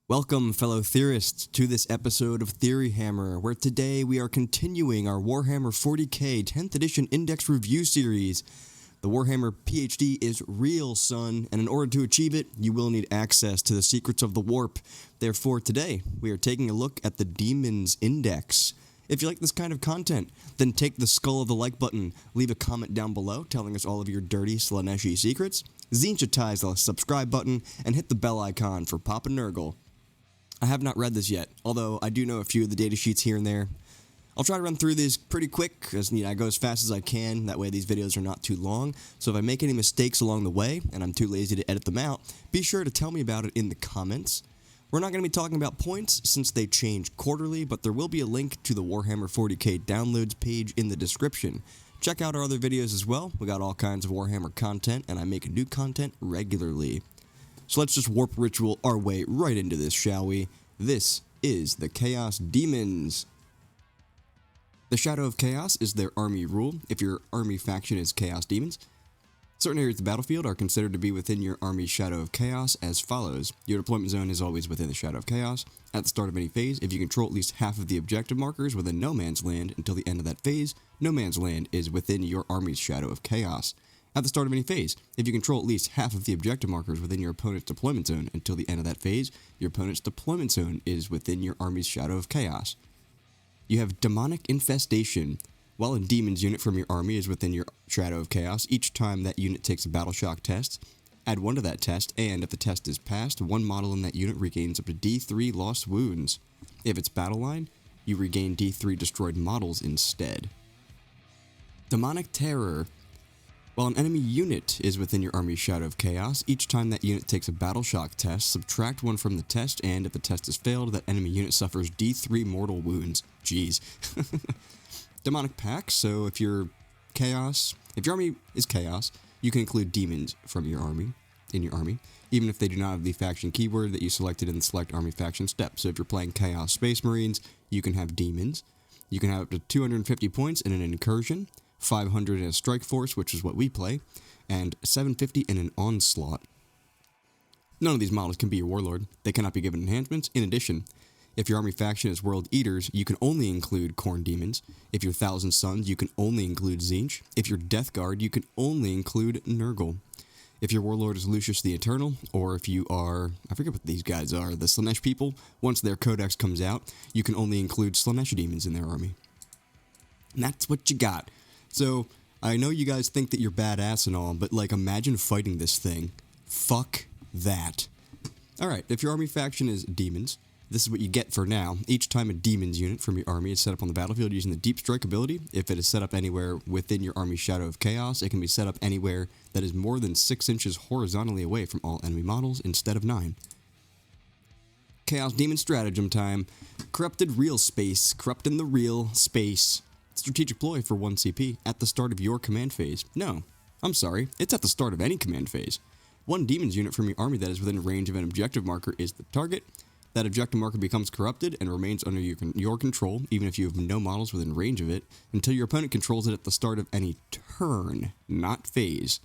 Welcome, fellow theorists, to this episode of Theory Hammer, where today we are continuing our Warhammer 40k 10th edition index review series. The Warhammer PhD is real, son, and in order to achieve it, you will need access to the secrets of the warp. Therefore, today, we are taking a look at the Daemons Index. If you like this kind of content, then take the skull of the like button, leave a comment down below telling us all of your dirty Slaneshi secrets, Satotage the subscribe button, and hit the bell icon for Papa Nurgle. I have not read this yet, although I do know a few of the datasheets here and there. I'll try to run through these pretty quick, as I go as fast as I can, that way these videos are not too long, so if I make any mistakes along the way, and I'm too lazy to edit them out, be sure to tell me about it in the comments. We're not going to be talking about points, since they change quarterly, but there will be a link to the Warhammer 40k downloads page in the description. Check out our other videos as well, we got all kinds of Warhammer content, and I make new content regularly. So let's just warp ritual our way right into this, shall we? This is the Chaos Daemons. The Shadow of Chaos is their army rule, if your army faction is Chaos Demons. Certain areas of the battlefield are considered to be within your army's Shadow of Chaos as follows. Your deployment zone is always within the Shadow of Chaos. At the start of any phase, if you control at least half of the objective markers within No Man's Land until the end of that phase, No Man's Land is within your army's Shadow of Chaos. At the start of any phase, if you control at least half of the objective markers within your opponent's deployment zone until the end of that phase, your opponent's deployment zone is within your army's Shadow of Chaos. You have Demonic Infestation. While a Demons unit from your army is within your Shadow of Chaos, each time that unit takes a Battle Shock test, add 1 to that test, and if the test is passed, one model in that unit regains up to D3 lost wounds. If it's Battle Line, you regain D3 destroyed models instead. Demonic Terror. While an enemy unit is within your army's Shadow of Chaos, each time that unit takes a Battle Shock test, subtract 1 from the test, and if the test is failed, that enemy unit suffers D3 mortal wounds. Jeez. Demonic Pact, so if your army is Chaos, you can include Demons from your army, even if they do not have the faction keyword that you selected in the Select Army Faction step. So if you're playing Chaos Space Marines, you can have Demons. You can have up to 250 points in an Incursion, 500 in a Strike Force, which is what we play, and 750 in an Onslaught. None of these models can be your Warlord. They cannot be given enhancements. In addition, if your army faction is World Eaters, you can only include Khorne Demons. If you're Thousand Suns, you can only include Tzeentch. If you're Death Guard, you can only include Nurgle. If your Warlord is Lucius the Eternal, or if you are, I forget what these guys are, the Slaanesh people, once their codex comes out, you can only include Slaanesh Demons in their army. And that's what you got. So, I know you guys think that you're badass and all, but imagine fighting this thing. Fuck that. Alright, if your army faction is Demons, this is what you get for now. Each time a Demons unit from your army is set up on the battlefield using the Deep Strike ability, if it is set up anywhere within your army's Shadow of Chaos, it can be set up anywhere that is more than 6 inches horizontally away from all enemy models instead of 9. Chaos Demon Stratagem time. Corrupted Real Space. Corrupting the real space. Strategic ploy for 1 CP at the start of your command phase. No, I'm sorry, it's at the start of any command phase. 1 Demons unit from your army that is within range of an objective marker is the target. That objective marker becomes corrupted and remains under your control, even if you have no models within range of it, until your opponent controls it at the start of any turn, not phase.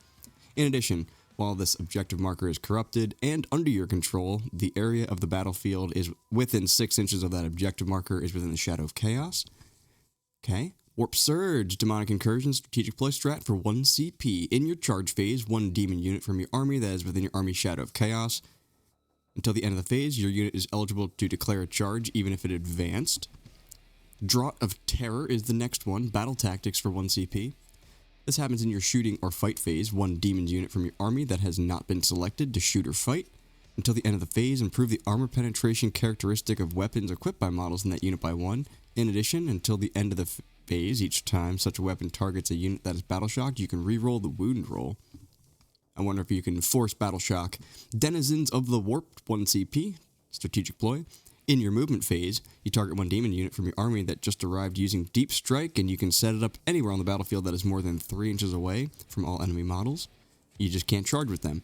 In addition, while this objective marker is corrupted and under your control, the area of the battlefield is within 6 inches of that objective marker is within the Shadow of Chaos. Okay. Warp Surge, Demonic Incursion, Strategic Ploy Strat for 1 CP. In your charge phase, 1 Demon unit from your army that is within your army's Shadow of Chaos. Until the end of the phase, your unit is eligible to declare a charge even if it advanced. Draught of Terror is the next one, Battle Tactics for 1 CP. This happens in your shooting or fight phase, 1 Demons unit from your army that has not been selected to shoot or fight. Until the end of the phase, improve the armor penetration characteristic of weapons equipped by models in that unit by 1. In addition, until the end of the phase, each time such a weapon targets a unit that is Battle Shocked, you can re-roll the wound roll. I wonder if you can force Battle Shock. Denizens of the Warp, 1 CP, Strategic Ploy. In your movement phase, you target 1 Demon unit from your army that just arrived using Deep Strike, and you can set it up anywhere on the battlefield that is more than 3 inches away from all enemy models. You just can't charge with them.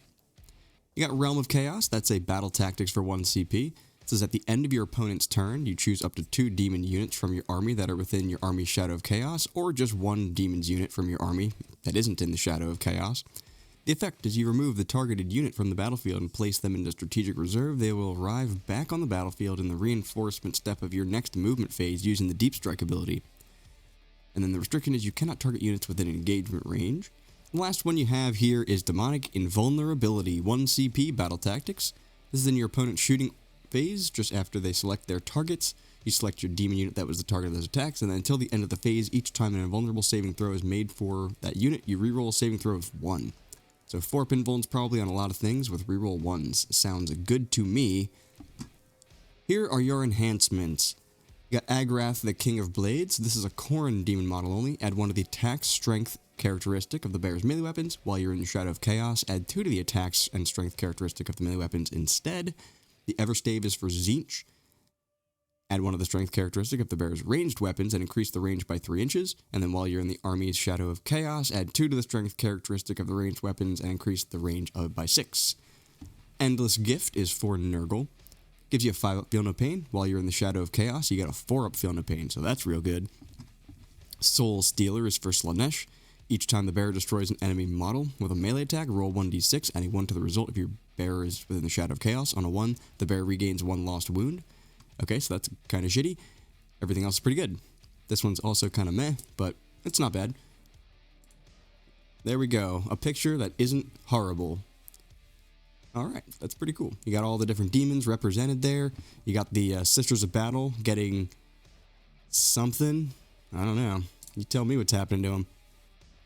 You got Realm of Chaos, that's a Battle Tactics for 1 CP. It says at the end of your opponent's turn, you choose up to 2 Demon units from your army that are within your army's Shadow of Chaos, or just 1 Demons unit from your army that isn't in the Shadow of Chaos. The effect is you remove the targeted unit from the battlefield and place them into strategic reserve. They will arrive back on the battlefield in the reinforcement step of your next movement phase using the Deep Strike ability. And then the restriction is you cannot target units within engagement range. The last one you have here is Demonic Invulnerability, 1 CP Battle Tactics. This is in your opponent's shooting phase, just after they select their targets. You select your demon unit that was the target of those attacks, and then until the end of the phase, each time an invulnerable saving throw is made for that unit, you reroll a saving throw of 1. So 4 pinvol's probably on a lot of things with reroll 1s. Sounds good to me. Here are your enhancements. You got Agrath, the King of Blades. This is a Khorne demon model only. Add 1 to the attack strength characteristic of the bear's melee weapons. While you're in the Shadow of Chaos, add 2 to the attacks and strength characteristic of the melee weapons instead. The Everstave is for Tzeentch. Add 1 of the strength characteristic of the bear's ranged weapons and increase the range by 3 inches. And then while you're in the army's Shadow of Chaos, add 2 to the strength characteristic of the ranged weapons and increase the range by 6. Endless Gift is for Nurgle. Gives you a 5-up Feel No Pain. While you're in the Shadow of Chaos, you got a 4-up Feel No Pain, so that's real good. Soul Stealer is for Slaanesh. Each time the bearer destroys an enemy model with a melee attack, roll 1d6, adding 1 to the result if your bearer is within the Shadow of Chaos. On a 1, the bearer regains 1 lost wound. Okay, so that's kind of shitty. Everything else is pretty good. This one's also kind of meh, but it's not bad. There we go. A picture that isn't horrible. Alright, that's pretty cool. You got all the different demons represented there. You got the Sisters of Battle getting something. I don't know. You tell me what's happening to him.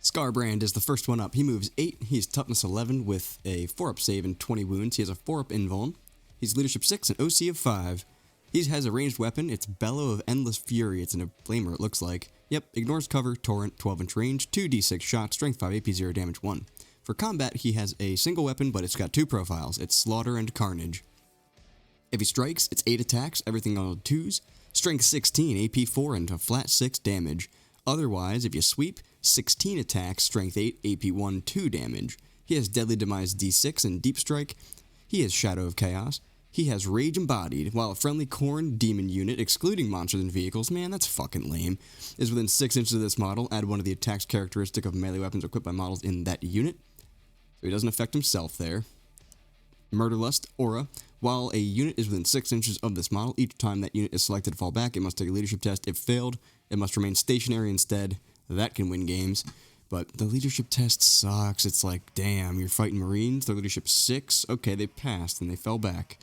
Scarbrand is the first one up. He moves 8. He's toughness 11 with a 4-up save and 20 wounds. He has a 4-up invuln. He's leadership 6 and OC of 5. He has a ranged weapon. It's Bellow of Endless Fury. It's in a flamer, it looks like. Yep, ignores cover, torrent, 12-inch range, 2d6 shots, strength 5, AP 0, damage 1. For combat, he has a single weapon, but it's got 2 profiles. It's Slaughter and Carnage. If he strikes, it's 8 attacks, everything on 2s, strength 16, AP 4, and a flat 6 damage. Otherwise, if you sweep, 16 attacks, strength 8, AP 1, 2 damage. He has Deadly Demise D6 and Deep Strike. He has Shadow of Chaos. He has Rage Embodied, while a friendly Khorne demon unit, excluding monsters and vehicles, man, that's fucking lame, is within 6 inches of this model. Add 1 of the attacks characteristic of melee weapons equipped by models in that unit. So he doesn't affect himself there. Murderlust Aura. While a unit is within 6 inches of this model, each time that unit is selected to fall back, it must take a leadership test. If failed, it must remain stationary instead. That can win games. But the leadership test sucks. It's like, damn, you're fighting Marines, they're leadership 6. Okay, they passed and they fell back.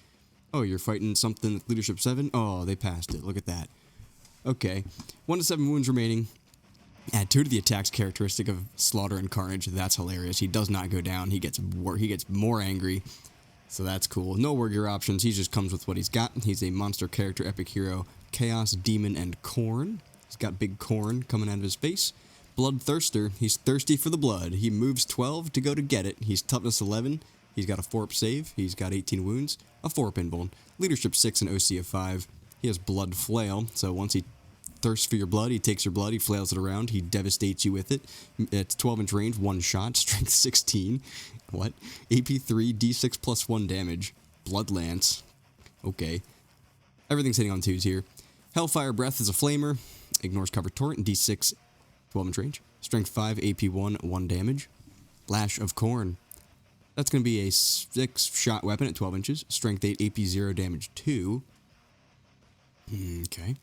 Oh, you're fighting something with leadership 7? Oh, they passed it. Look at that. Okay. 1 to 7 wounds remaining. Add 2 to the attacks characteristic of Slaughter and Carnage. That's hilarious. He does not go down. He gets more angry. So that's cool. No warrior options. He just comes with what he's got. He's a monster character, epic hero, Chaos, Demon, and Khorne. He's got big Khorne coming out of his face. Bloodthirster. He's thirsty for the blood. He moves 12 to go to get it. He's toughness 11. He's got a 4-up save. He's got 18 wounds. A 4-up invuln. Leadership 6 and OC of 5. He has Blood Flail. So once he thirsts for your blood, he takes your blood, he flails it around, he devastates you with it. It's 12-inch range, 1 shot, strength 16. What? AP 3, D6 plus 1 damage. Blood Lance. Okay. Everything's hitting on 2s here. Hellfire Breath is a flamer. Ignores cover torrent, D6, 12-inch range. Strength 5, AP 1, 1 damage. Lash of Khorne. That's going to be a 6-shot weapon at 12 inches. Strength 8, AP 0, damage 2. Okay.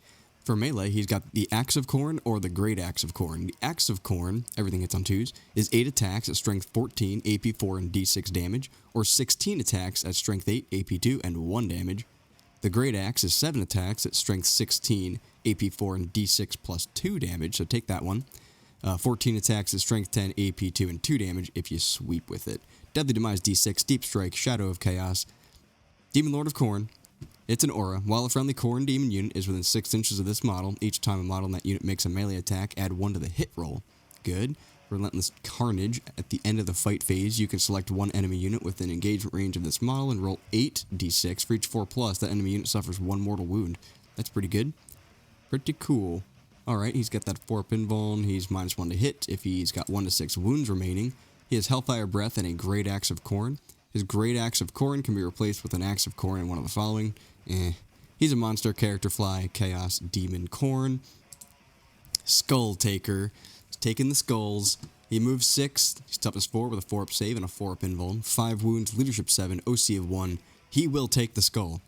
For melee, he's got the Axe of Khorne or the Great Axe of Khorne. The Axe of Khorne, everything hits on 2s, is 8 attacks at strength 14, AP 4, and D6 damage, or 16 attacks at strength 8, AP 2, and 1 damage. The Great Axe is 7 attacks at strength 16, AP 4, and D6 plus 2 damage, so take that one. 14 attacks at strength 10, AP 2, and 2 damage if you sweep with it. Deadly Demise D6, Deep Strike, Shadow of Chaos, Demon Lord of Khorne. It's an aura. While a friendly Khorne demon unit is within 6 inches of this model, each time a model in that unit makes a melee attack, add 1 to the hit roll. Good. Relentless Carnage. At the end of the fight phase, you can select 1 enemy unit within engagement range of this model and roll 8d6. For each 4+, that enemy unit suffers 1 mortal wound. That's pretty good. Pretty cool. Alright, he's got that 4 pinball. He's -1 to hit if he's got 1 to 6 wounds remaining. He has Hellfire Breath and a Great Axe of Khorne. His Great Axe of Khorne can be replaced with an Axe of Khorne in one of the following. He's a monster character fly, Chaos, Demon, Khorne. Skull Taker. He's taking the skulls. He moves 6, he's toughness 4 with a 4-up save and a 4-up invuln, 5 wounds, leadership 7, OC of 1. He will take the skull.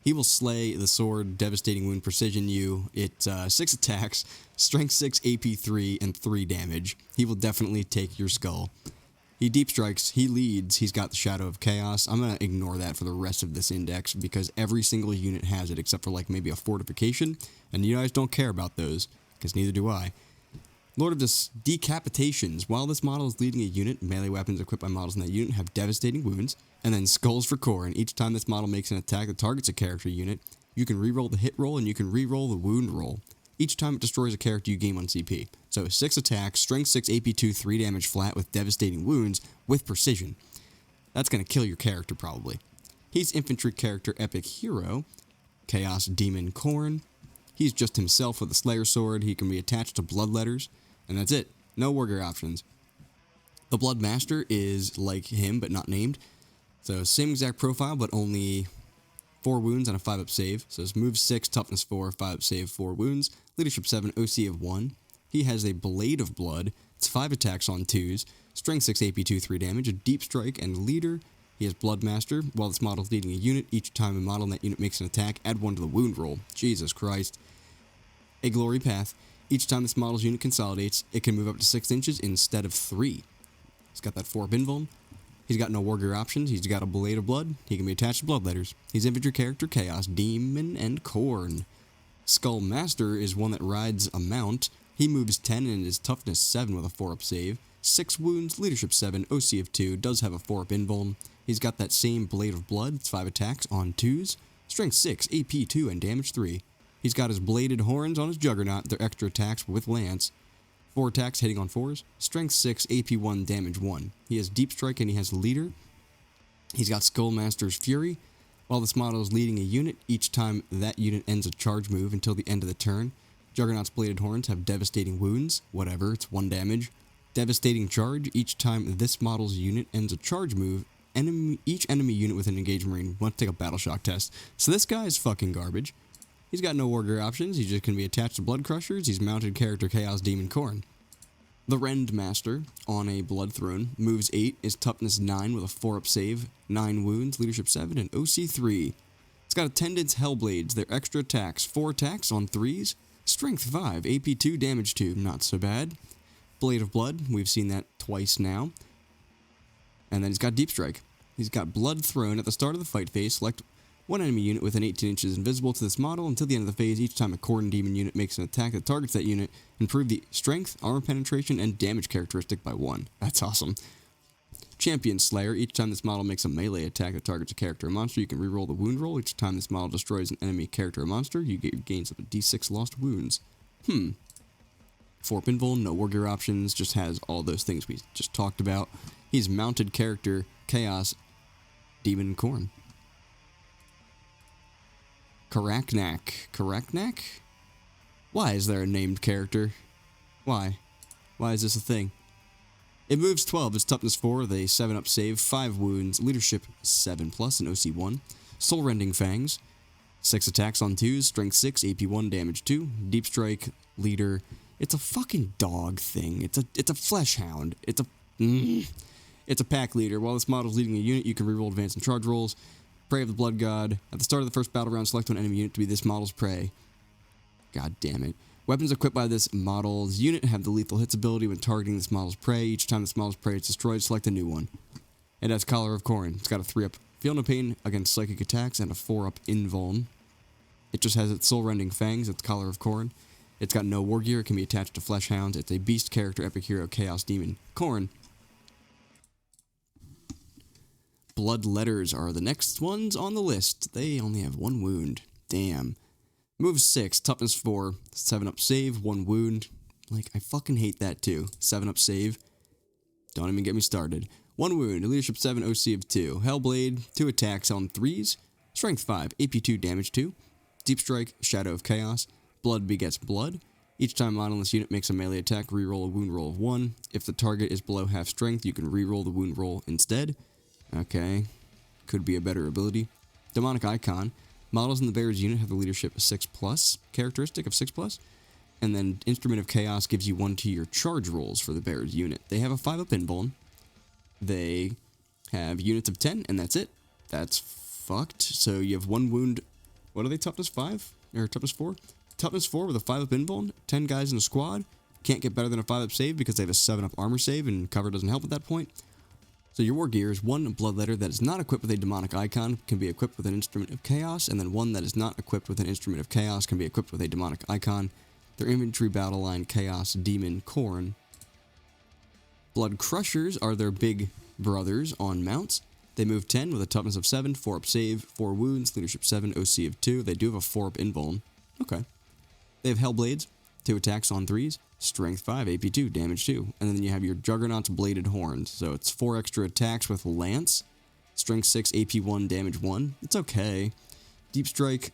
He will slay the sword, devastating wound, precision you. It 6 attacks, strength 6, AP 3, and 3 damage. He will definitely take your skull. He deep strikes, he leads, he's got the Shadow of Chaos. I'm going to ignore that for the rest of this index because every single unit has it except for like maybe a fortification, and you guys don't care about those, because neither do I. Lord of Decapitations. While this model is leading a unit, melee weapons equipped by models in that unit have devastating wounds, and then skulls for core, and each time this model makes an attack that targets a character unit, you can reroll the hit roll and you can reroll the wound roll. Each time it destroys a character, you gain 1 CP. So 6 attacks, strength 6, AP 2, 3 damage flat with devastating wounds with precision. That's going to kill your character probably. He's infantry character epic hero, Chaos Demon Korn. He's just himself with a Slayer sword. He can be attached to bloodletters, and that's it. No warrior options. The Blood Master is like him, but not named. So same exact profile, but only 4 wounds and a 5-up save. So it's move 6, toughness 4, 5-up save, 4 wounds, leadership 7, OC of 1. He has a Blade of Blood. It's 5 attacks on 2s, strength 6, AP 2, 3 damage, a deep strike, and leader. He has Blood Master. While this model is leading a unit, each time a model in that unit makes an attack, add 1 to the wound roll. Jesus Christ. A Glory Path. Each time this model's unit consolidates, it can move up to 6 inches instead of 3. He's got that 4-up invuln. He's got no warrior options. He's got a Blade of Blood. He can be attached to bloodletters. He's infantry character, Chaos Demon, and Korn. Skull Master is one that rides a mount. He moves 10 and is toughness 7 with a 4-up save. 6 wounds, leadership 7, OC of 2, does have a 4-up invuln. He's got that same Blade of Blood. It's 5 attacks on 2s. Strength 6, AP 2, and damage 3. He's got his bladed horns on his Juggernaut. They're extra attacks with Lance. 4 attacks hitting on 4s. Strength 6, AP 1, damage 1. He has Deep Strike and he has Leader. He's got Skullmaster's Fury. While this model is leading a unit, each time that unit ends a charge move until the end of the turn, Juggernaut's bladed horns have devastating wounds. Whatever, it's 1 damage. Devastating charge. Each time this model's unit ends a charge move, each enemy unit with an engaged marine must take a battle shock test. So this guy is fucking garbage. He's got no warrior options. He's just going to be attached to Blood Crushers. He's mounted character Chaos Demon Korn. The Rend Master, on a Blood Throne, moves 8, is toughness 9 with a 4-up save, 9 wounds, leadership 7, and OC 3. It's got Attendants Hellblades. They're extra attacks, 4 attacks on 3s, strength 5, AP 2, damage 2, not so bad. Blade of Blood, we've seen that twice now. And then he's got Deep Strike. He's got Blood Throne. At the start of the fight phase, select one enemy unit within 18 inches invisible to this model until the end of the phase. Each time a Korn Demon unit makes an attack that targets that unit, improve the strength, armor penetration, and damage characteristic by 1. That's awesome. Champion Slayer. Each time this model makes a melee attack that targets a character or monster, you can reroll the wound roll. Each time this model destroys an enemy character or monster, you gains up to D6 lost wounds. 4 invuln, no warrior options, just has all those things we just talked about. He's mounted character Chaos Demon Korn. Karaknak? Why is there a named character? Why? Why is this a thing? It moves 12, it's toughness 4 with a 7-up save, 5 wounds, leadership 7+, and OC 1. Soul Rending Fangs, 6 attacks on 2s, strength 6, AP 1, damage 2. Deep Strike, leader. It's a fucking dog thing. It's a flesh hound. It's a pack leader. While this model is leading a unit, you can reroll advance and charge rolls. Prey of the Blood God. At the start of the first battle round, select one enemy unit to be this model's prey. God damn it. Weapons equipped by this model's unit have the lethal hits ability when targeting this model's prey. Each time this model's prey is destroyed, select a new one. It has Collar of Korn. It's got a 3-up Feel No Pain against psychic attacks and a 4-up invuln. It just has its Soul Rending Fangs. It's Collar of Korn. It's got no war gear. It can be attached to Flesh Hounds. It's a beast character, epic hero, Chaos Demon Korn. Blood Letters are the next ones on the list. They only have 1 wound. Damn. Move 6, toughness 4, 7-up save, 1 wound. Like, I fucking hate that too. 7-up save. Don't even get me started. 1 wound, leadership 7, OC of 2. Hellblade, 2 attacks on 3s. Strength 5, AP 2, damage 2. Deep Strike, Shadow of Chaos. Blood begets blood. Each time a model in this unit makes a melee attack, reroll a wound roll of 1. If the target is below half strength, you can reroll the wound roll instead. Okay, could be a better ability. Demonic Icon. Models in the bearer's unit have the leadership 6+, characteristic of 6+. And then Instrument of Chaos gives you 1 to your charge rolls for the bearer's unit. They have a 5-up invuln. They have units of 10, and that's it. That's fucked. So you have 1 wound. What are they, toughness 5? Or toughness 4? Toughness 4 with a 5-up invuln, 10 guys in a squad. Can't get better than a 5-up save because they have a 7-up armor save, and cover doesn't help at that point. So your war gear is 1 bloodletter that is not equipped with a demonic icon, can be equipped with an Instrument of Chaos, and then 1 that is not equipped with an Instrument of Chaos, can be equipped with a demonic icon. Their infantry battle line, Chaos, Demon, Khorne. Blood Crushers are their big brothers on mounts. They move 10 with a toughness of 7, 4-up save, 4 wounds, leadership 7, OC of 2. They do have a 4-up invuln. Okay. They have Hellblades, 2 attacks on 3s, strength 5, AP 2, damage 2. And then you have your Juggernaut's Bladed Horns. So it's 4 extra attacks with Lance, strength 6, AP 1, damage 1. It's okay. Deep Strike,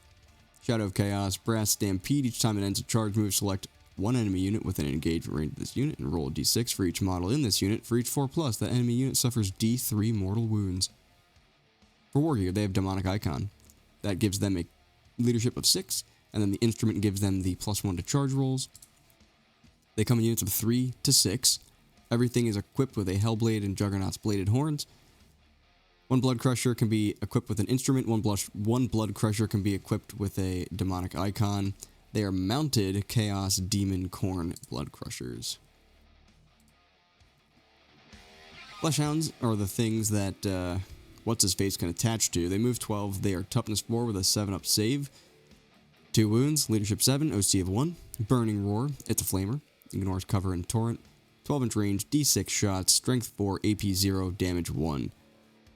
Shadow of Chaos, Brass Stampede. Each time it ends a charge move, select 1 enemy unit with an engagement range of this unit and roll a d6 for each model in this unit. For each 4+, that enemy unit suffers d3 mortal wounds. For war gear, they have Demonic Icon. That gives them a leadership of 6, and then the instrument gives them the +1 to charge rolls. They come in units of 3 to 6. Everything is equipped with a Hellblade and Juggernaut's Bladed Horns. 1 Blood Crusher can be equipped with an instrument. 1 Blood Crusher can be equipped with a demonic icon. They are mounted Chaos Demon Khorne Blood Crushers. Fleshhounds are the things that What's-His-Face can attach to. They move 12. They are toughness 4 with a 7-up save. 2 wounds, leadership 7, OC of 1. Burning Roar, it's a flamer. Ignores cover and torrent. 12-inch range, d6 shots, strength 4, AP 0, damage 1.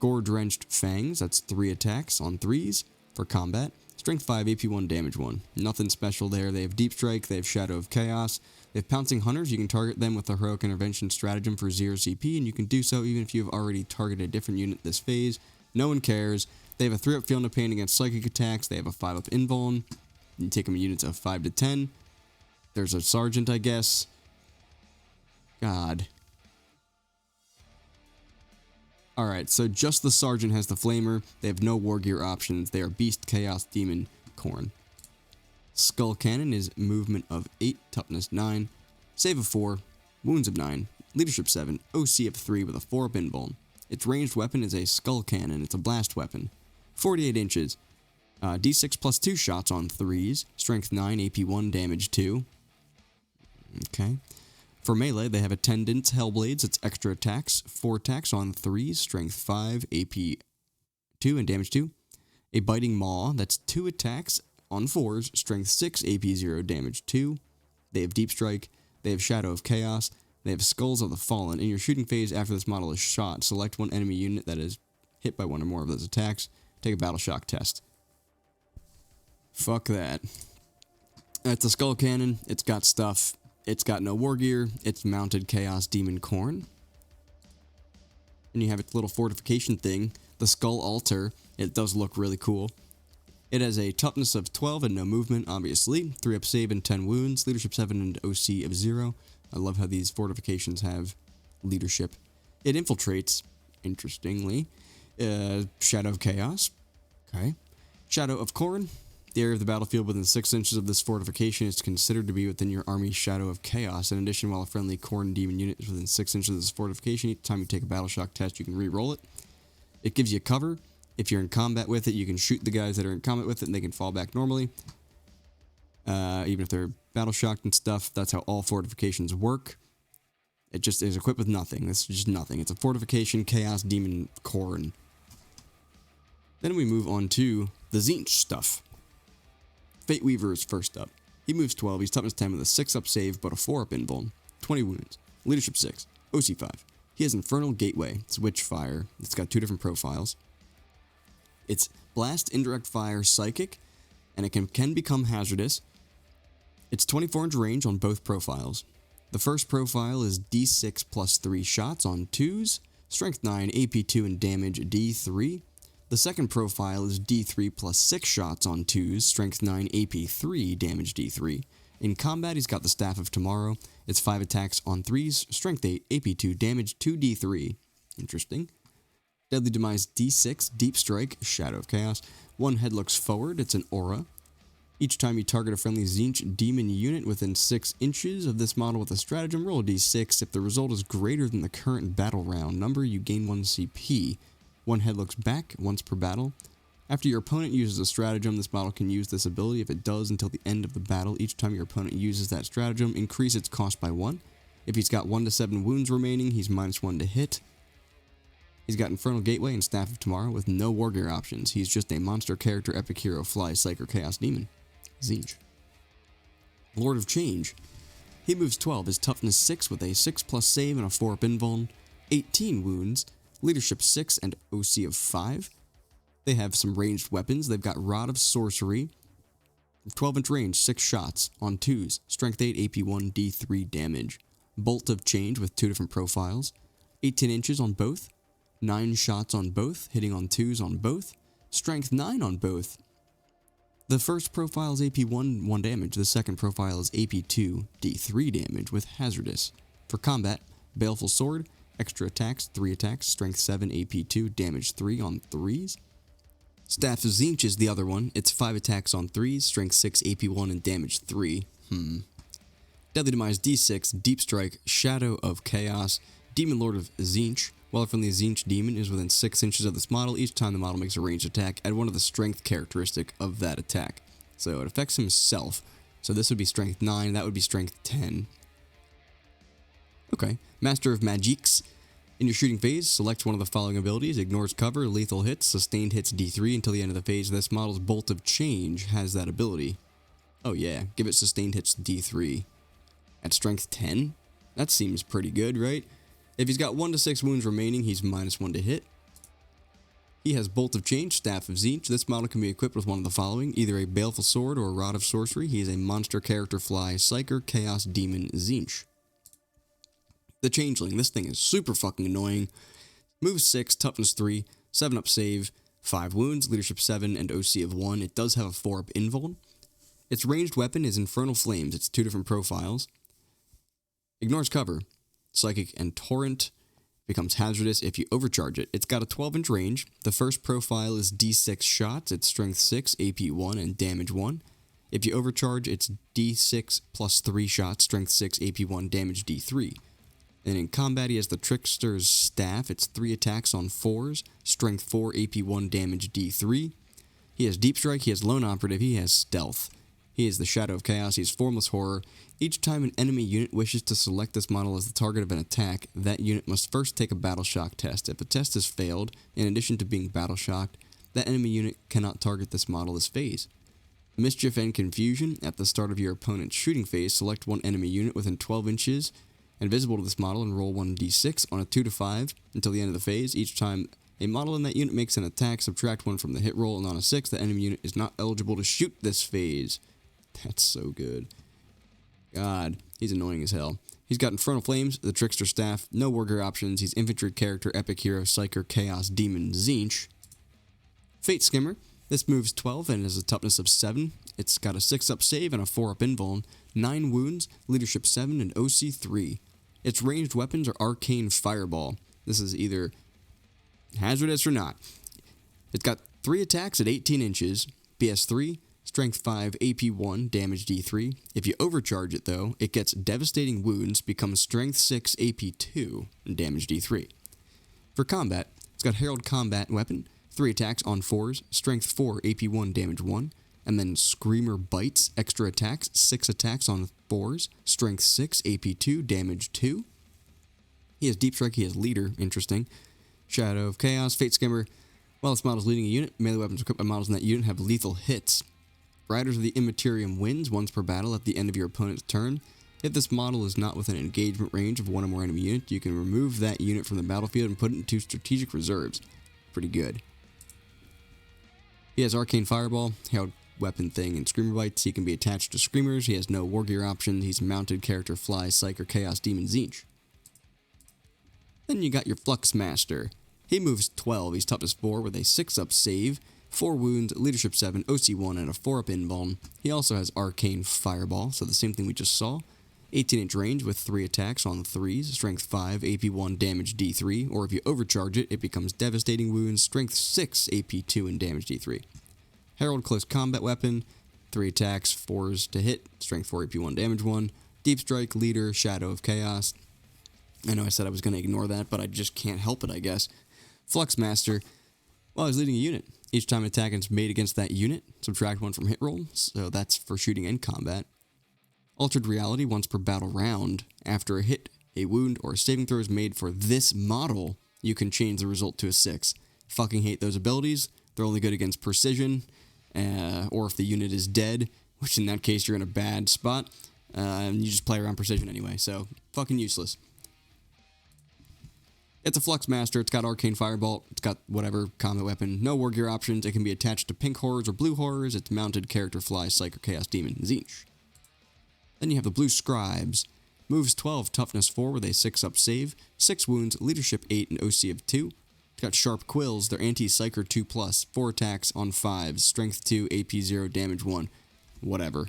Gore-Drenched Fangs, that's 3 attacks on 3s for combat. Strength 5, AP 1, damage 1. Nothing special there. They have Deep Strike, they have Shadow of Chaos. They have Pouncing Hunters. You can target them with the Heroic Intervention Stratagem for 0 CP, and you can do so even if you have already targeted a different unit this phase. No one cares. They have a 3-up Feel No Pain against psychic attacks. They have a 5-up invuln. You take them in units of 5 to 10. There's a Sergeant, I guess. God. Alright, so just the Sergeant has the Flamer. They have no war gear options. They are Beast, Chaos, Demon, Khorne. Skull Cannon is movement of 8, toughness 9, save of 4, wounds of 9, leadership 7, OC of 3 with a 4-up invuln. Its ranged weapon is a Skull Cannon. It's a blast weapon. 48 inches. D6 plus 2 shots on 3s. Strength 9, AP 1, damage 2. Okay. For melee, they have Attendant's Hellblades. It's extra attacks. 4 attacks on 3s. Strength 5, AP 2, and damage 2. A Biting Maw. That's 2 attacks on 4s. Strength 6, AP 0, damage 2. They have Deep Strike. They have Shadow of Chaos. They have Skulls of the Fallen. In your shooting phase, after this model is shot, select 1 enemy unit that is hit by 1 or more of those attacks. Take a Battle Shock test. Fuck that. It's a Skull Cannon. It's got stuff. It's got no war gear. It's mounted Chaos Demon Khorne. And you have its little fortification thing. The Skull Altar. It does look really cool. It has a toughness of 12 and no movement, obviously. 3-up save and 10 wounds. Leadership 7 and OC of 0. I love how these fortifications have leadership. It infiltrates, interestingly. Shadow of Chaos. Okay. Shadow of Khorne. The area of the battlefield within 6 inches of this fortification is considered to be within your army's Shadow of Chaos. In addition, while a friendly Khorne demon unit is within 6 inches of this fortification, each time you take a Battle Shock test, you can re-roll it. It gives you cover. If you're in combat with it, you can shoot the guys that are in combat with it, and they can fall back normally. Even if they're battle shocked and stuff, that's how all fortifications work. It just is equipped with nothing. It's just nothing. It's a fortification Chaos Demon Khorne. Then we move on to the Tzeentch stuff. Fate Weaver is first up. He moves 12. He's toughness 10 with a 6-up save, but a 4-up invuln. 20 wounds. Leadership 6. OC 5. He has Infernal Gateway. It's Witchfire. It's got 2 different profiles. It's Blast, Indirect Fire, Psychic, and it can become hazardous. It's 24-inch range on both profiles. The first profile is D6 plus 3 shots on 2s, Strength 9, AP 2, and damage D3. The second profile is D3 plus 6 shots on 2s, Strength 9, AP 3, damage D3. In combat, he's got the Staff of Tomorrow. It's 5 attacks on 3s, Strength 8, AP 2, damage 2D3. Interesting. Deadly Demise D6, Deep Strike, Shadow of Chaos. 1 head looks forward, it's an aura. Each time you target a friendly Tzeentch demon unit within 6 inches of this model with a stratagem, roll a d6. If the result is greater than the current battle round number, you gain 1 CP. One head looks back once per battle. After your opponent uses a stratagem, this model can use this ability. If it does until the end of the battle, each time your opponent uses that stratagem, increase its cost by 1. If he's got 1 to 7 wounds remaining, he's -1 to hit. He's got Infernal Gateway and Staff of Tomorrow with no war gear options. He's just a monster character, epic hero, fly, psych, or chaos demon. Tzeentch. Lord of Change. He moves 12, his toughness 6 with a 6+ save and a 4-up invuln, 18 wounds, leadership 6 and OC of 5. They have some ranged weapons. They've got Rod of Sorcery, 12-inch range, 6 shots on 2s, strength 8, AP 1, D3 damage. Bolt of Change with 2 different profiles, 18 inches on both, 9 shots on both, hitting on 2s on both, strength 9 on both. The first profile is AP 1, 1 damage. The second profile is AP 2, D3 damage with Hazardous. For combat, Baleful Sword, extra attacks, 3 attacks, strength 7, AP 2, damage 3 on 3s. Staff of Tzeentch is the other one. It's 5 attacks on 3s, strength 6, AP 1, and damage 3. Deadly Demise D6, Deep Strike, Shadow of Chaos, Demon Lord of Tzeentch. While from the Tzeentch demon is within 6 inches of this model, each time the model makes a ranged attack, add 1 of the strength characteristic of that attack. So it affects himself. So this would be strength 9, that would be strength 10. Okay. Master of Magiques. In your shooting phase, select one of the following abilities: ignores cover, lethal hits, sustained hits D3 until the end of the phase. This model's Bolt of Change has that ability. Oh yeah, give it sustained hits D3. At strength 10? That seems pretty good, right? If he's got 1 to 6 wounds remaining, he's -1 to hit. He has Bolt of Change, Staff of Tzeentch. This model can be equipped with one of the following: either a Baleful Sword or a Rod of Sorcery. He is a monster character, fly, psyker, chaos demon, Tzeentch. The Changeling. This thing is super fucking annoying. Moves 6, toughness 3, 7-up save, 5 wounds, leadership 7, and OC of 1. It does have a 4-up invuln. Its ranged weapon is Infernal Flames. It's 2 different profiles. Ignores cover. Psychic and Torrent. Becomes hazardous if you overcharge it. It's got a 12-inch range. The first profile is D6 shots. It's strength 6, AP 1, and damage 1. If you overcharge, it's D6 plus 3 shots, strength 6, AP 1, damage D3. And in combat, he has the Trickster's Staff. It's 3 attacks on 4s, strength 4, AP 1, damage D3. He has Deep Strike, he has Lone Operative, he has Stealth. He is the Shadow of Chaos, he has Formless Horror. Each time an enemy unit wishes to select this model as the target of an attack, that unit must first take a Battle Shock test. If a test has failed, in addition to being Battle Shocked, that enemy unit cannot target this model this phase. Mischief and Confusion. At the start of your opponent's shooting phase, select one enemy unit within 12 inches and visible to this model and roll 1d6 on a 2 to 5 until the end of the phase. Each time a model in that unit makes an attack, subtract 1 from the hit roll, and on a 6, the enemy unit is not eligible to shoot this phase. That's so good. God, he's annoying as hell. He's got Infernal Flames, the Trickster Staff, no wargear options. He's infantry character, epic hero, psyker, chaos demon, Tzeentch. Fate Skimmer. This moves 12 and has a toughness of 7. It's got a 6-up save and a 4-up invuln, 9 wounds, leadership 7, and OC 3. Its ranged weapons are Arcane Fireball. This is either hazardous or not. It's got 3 attacks at 18 inches, BS 3, strength 5, AP 1, damage D3. If you overcharge it though, it gets devastating wounds, becomes strength 6, AP 2, and damage D3. For combat, it's got Herald Combat Weapon, 3 attacks on 4s, strength 4, AP 1, damage 1, and then Screamer Bites, extra attacks, 6 attacks on 4s, strength 6, AP 2, damage 2. He has Deep Strike, he has Leader, interesting. Shadow of Chaos, Fate Skimmer. While this model is leading a unit, melee weapons equipped by models in that unit have lethal hits. Riders of the Immaterium wins once per battle at the end of your opponent's turn. If this model is not within engagement range of one or more enemy units, you can remove that unit from the battlefield and put it into strategic reserves. Pretty good. He has Arcane Fireball, Herald Weapon thing, and Screamer Bites. He can be attached to Screamers. He has no wargear options. He's mounted character, fly, psyker, chaos demon, Tzeentch. Then you got your Flux Master. He moves 12. He's toughness 4 with a 6-up save, 4 wounds, leadership 7, OC 1, and a 4-up invuln. He also has Arcane Fireball, so the same thing we just saw. 18-inch range with 3 attacks on 3s, strength 5, AP 1, damage D3, or if you overcharge it, it becomes devastating wounds, strength 6, AP 2, and damage D3. Herald Close Combat Weapon, 3 attacks, 4s to hit, strength 4, AP 1, damage 1. Deep Strike, Leader, Shadow of Chaos. I know I said I was going to ignore that, but I just can't help it, I guess. Flux Master, well, he's leading a unit. Each time an attack is made against that unit, subtract 1 from hit roll, so that's for shooting and combat. Altered Reality, once per battle round. After a hit, a wound, or a saving throw is made for this model, you can change the result to a 6. Fucking hate those abilities. They're only good against precision, or if the unit is dead, which in that case you're in a bad spot, and you just play around precision anyway, so fucking useless. It's a Flux Master, it's got Arcane Firebolt, it's got whatever combat weapon, no war gear options, it can be attached to pink horrors or blue horrors, it's mounted character fly, Psych, or Chaos Demon, Tzeentch. Then you have the Blue Scribes. Moves 12, toughness 4 with a 6-up save, 6 wounds, leadership 8, and OC of 2. It's got Sharp Quills, they're anti-psycher 2+, 4 attacks on 5s, strength 2, AP 0, damage 1. Whatever.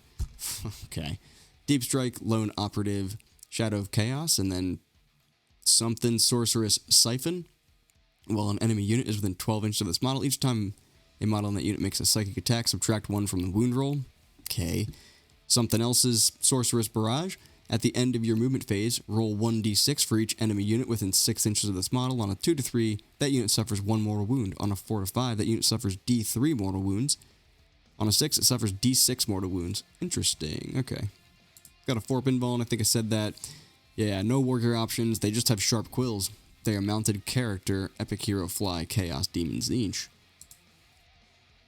Okay. Deep Strike, Lone Operative, Shadow of Chaos, and then something Sorceress Siphon. While an enemy unit is within 12 inches of this model, each time a model in that unit makes a psychic attack, subtract 1 from the wound roll. Okay. Something else's Sorceress Barrage. At the end of your movement phase, roll 1d6 for each enemy unit within 6 inches of this model. On a 2 to 3, that unit suffers 1 mortal wound. On a 4 to 5, that unit suffers d3 mortal wounds. On a 6, it suffers d6 mortal wounds. Interesting. Okay. Got a 4-up invul, and I think I said that. Yeah, no war gear options. They just have Sharp Quills. They are mounted character, Epic Hero Fly, Chaos Demon, Tzeentch.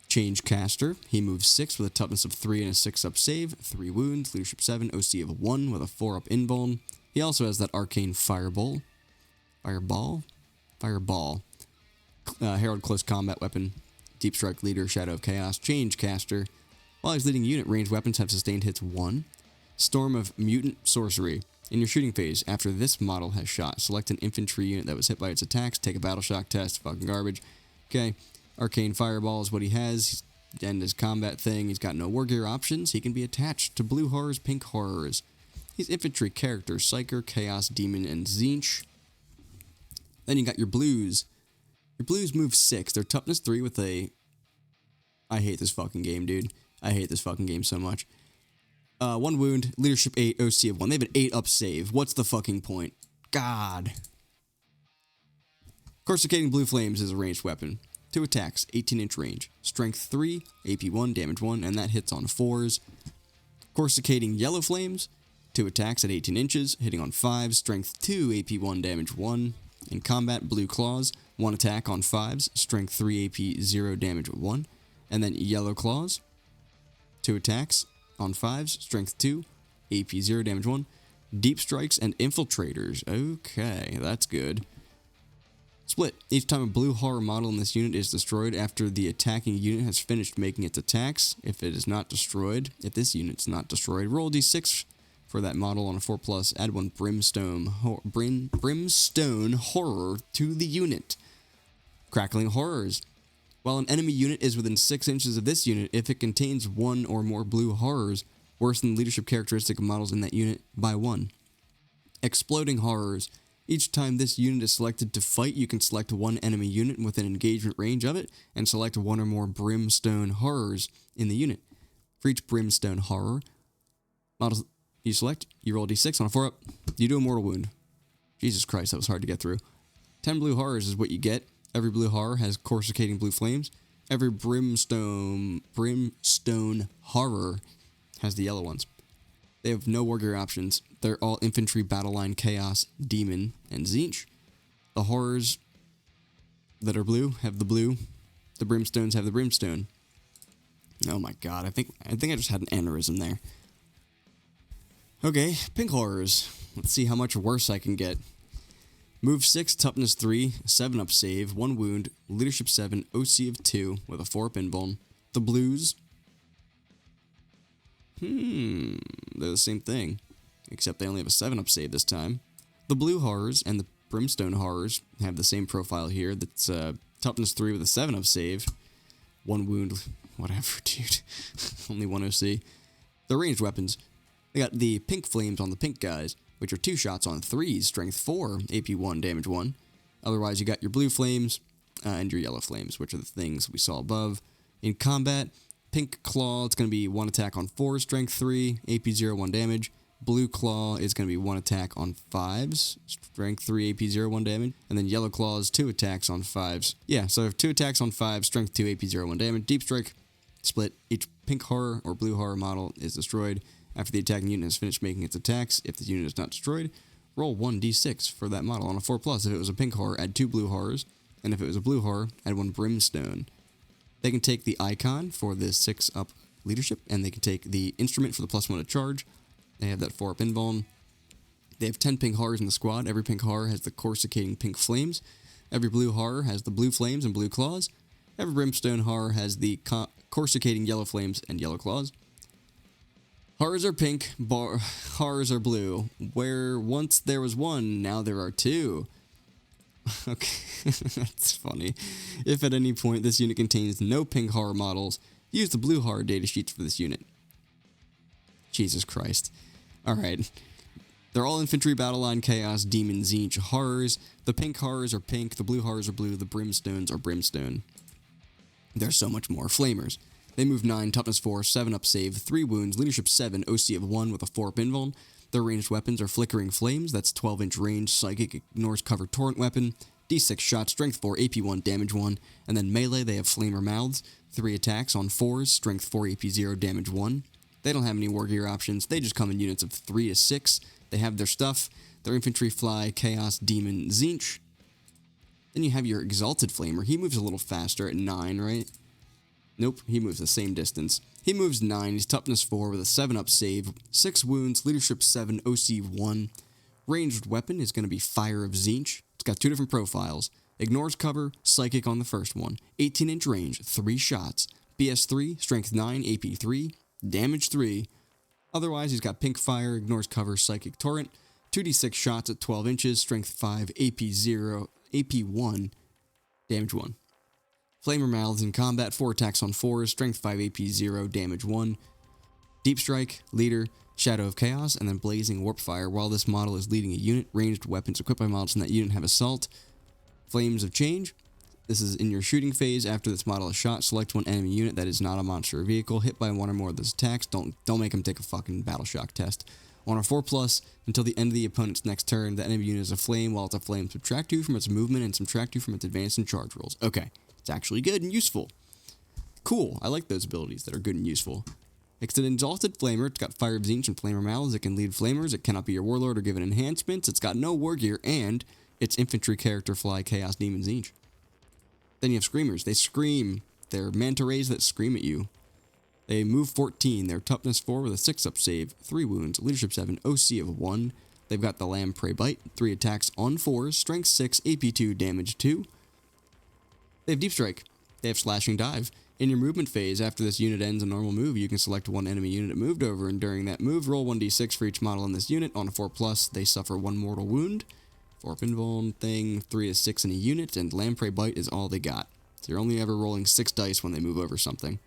Change Caster. He moves 6 with a toughness of 3 and a 6-up save, 3 wounds, leadership 7, OC of 1 with a 4-up invuln. He also has that Arcane Fireball. Herald Close Combat Weapon. Deep Strike Leader, Shadow of Chaos. Change Caster. While he's leading unit, ranged weapons have sustained hits 1. Storm of Mutant Sorcery. In your shooting phase, after this model has shot, select an infantry unit that was hit by its attacks, take a battle shock test, fucking garbage. Okay, Arcane Fireball is what he has, and his combat thing, he's got no war gear options, he can be attached to blue horrors, pink horrors. He's infantry character, Psyker, Chaos Demon, and Tzeentch. Then you got your blues. Your blues move 6, they're toughness 3 with a... I hate this fucking game, dude. I hate this fucking game so much. 1 wound, leadership 8, OC of 1. They have an 8-up save. What's the fucking point? God. Coruscating Blue Flames is a ranged weapon. 2 attacks, 18-inch range. Strength 3, AP 1, damage 1, and that hits on 4s. Coruscating Yellow Flames, 2 attacks at 18 inches, hitting on 5s. Strength 2, AP 1, damage 1. In combat, Blue Claws, 1 attack on 5s. Strength 3, AP 0, damage 1. And then Yellow Claws, 2 attacks on 5s, strength 2, AP 0, damage 1, Deep Strikes, and Infiltrators. Okay, that's good. Split. Each time a blue horror model in this unit is destroyed after the attacking unit has finished making its attacks, if it is not destroyed, if this unit's not destroyed, roll d6 for that model on a 4+, add 1 Brimstone Horror to the unit. Crackling Horrors. While an enemy unit is within 6 inches of this unit, if it contains 1 or more blue horrors, worsen the leadership characteristic of models in that unit by 1. Exploding Horrors. Each time this unit is selected to fight, you can select 1 enemy unit within engagement range of it, and select 1 or more Brimstone Horrors in the unit. For each Brimstone Horror models you select, you roll d6 on a 4-up, you do a mortal wound. Jesus Christ, that was hard to get through. 10 blue horrors is what you get. Every blue horror has coruscating blue flames. Every brimstone horror has the yellow ones. They have no war gear options. They're all infantry, battle line, chaos, demon, and Tzeentch. The horrors that are blue have the blue. The brimstones have the brimstone. Oh my god, I think I just had an aneurysm there. Okay, pink horrors. Let's see how much worse I can get. Move 6, toughness 3, 7-up save, 1 wound, leadership 7, OC of 2 with a 4-up invuln. The blues. They're the same thing, except they only have a 7-up save this time. The blue horrors and the brimstone horrors have the same profile here. That's toughness 3 with a 7-up save, 1 wound, whatever, dude. Only 1 OC. They're ranged weapons. They got the pink flames on the pink guys, which are 2 shots on 3s, strength 4, AP 1, damage 1. Otherwise, you got your blue flames and your yellow flames, which are the things we saw above. In combat, Pink Claw, it's going to be 1 attack on 4s, strength 3, AP 0, 1 damage. Blue Claw is going to be 1 attack on 5s, strength 3, AP 0, 1 damage. And then Yellow Claw is 2 attacks on 5s. Yeah, so if 2 attacks on 5, strength 2, AP 0, 1 damage. Deep Strike, split. Each pink horror or blue horror model is destroyed after the attacking unit has finished making its attacks. If the unit is not destroyed, roll 1d6 for that model. On a 4+, if it was a pink horror, add 2 blue horrors. And if it was a blue horror, add 1 brimstone. They can take the icon for the 6-up leadership, and they can take the instrument for the +1 to charge. They have that 4-up invuln. They have 10 pink horrors in the squad. Every pink horror has the coruscating pink flames. Every blue horror has the blue flames and blue claws. Every brimstone horror has the coruscating yellow flames and yellow claws. Horrors are pink, horrors are blue. Where once there was 1, now there are 2. Okay, that's funny. If at any point this unit contains no pink horror models, use the blue horror datasheets for this unit. Jesus Christ. Alright. They're all infantry, battle line, chaos, demon, Tzeentch horrors. The pink horrors are pink, the blue horrors are blue, the brimstones are brimstone. There's so much more. Flamers. They move 9, toughness 4, 7-up save, 3 wounds, leadership 7, OC of 1 with a 4-up invuln. Their ranged weapons are flickering flames, that's 12-inch range, psychic, ignores cover torrent weapon, d6 shot, strength 4, AP 1, damage 1, and then melee they have flamer mouths, 3 attacks on 4s, strength 4, AP 0, damage 1. They don't have any war gear options, they just come in units of 3 to 6. They have their stuff, their infantry fly, chaos, demon, Tzeentch. Then you have your exalted flamer, he moves a little faster at 9, right? Nope, he moves the same distance. He moves 9, he's toughness 4 with a 7-up save, 6 wounds, leadership 7, OC 1. Ranged weapon is going to be Fire of Tzeentch. It's got 2 different profiles. Ignores cover, psychic on the first one. 18-inch range, 3 shots. BS 3, strength 9, AP 3, damage 3. Otherwise, he's got pink fire, ignores cover, psychic torrent. 2d6 shots at 12 inches, strength 5, AP 0, AP 1, damage 1. Flamer Mouths in combat, 4 attacks on 4s, strength 5, AP 0, damage 1. Deep Strike, leader, Shadow of Chaos, and then Blazing Warp Fire. While this model is leading a unit, ranged weapons equipped by models in that unit have Assault. Flames of Change. This is in your shooting phase. After this model is shot, select one enemy unit that is not a monster or vehicle, hit by 1 or more of those attacks. Don't make them take a fucking battle shock test. On a 4+, until the end of the opponent's next turn, the enemy unit is a flame. While it's a flame, subtract 2 from its movement and subtract 2 from its advance and charge rolls. Okay. It's actually good and useful. Cool, I like those abilities that are good and useful. It's an exalted flamer, it's got Fire of Tzeentch and Flamer Mouths, it can lead flamers, it cannot be your warlord or given enhancements, it's got no war gear, and its infantry character fly Chaos Demon Tzeentch. Then you have Screamers, they scream. They're manta rays that scream at you. They move 14, they're toughness 4 with a 6-up save, 3 wounds, leadership 7, OC of 1. They've got the Lamprey Bite, 3 attacks on 4s, strength 6, AP 2, damage 2. They have Deep Strike. They have Slashing Dive. In your movement phase, after this unit ends a normal move, you can select one enemy unit it moved over, and during that move, roll 1d6 for each model in this unit. On a 4+, they suffer 1 mortal wound. 4-up invuln thing, 3 to 6 in a unit, and Lamprey Bite is all they got. So you're only ever rolling 6 dice when they move over something.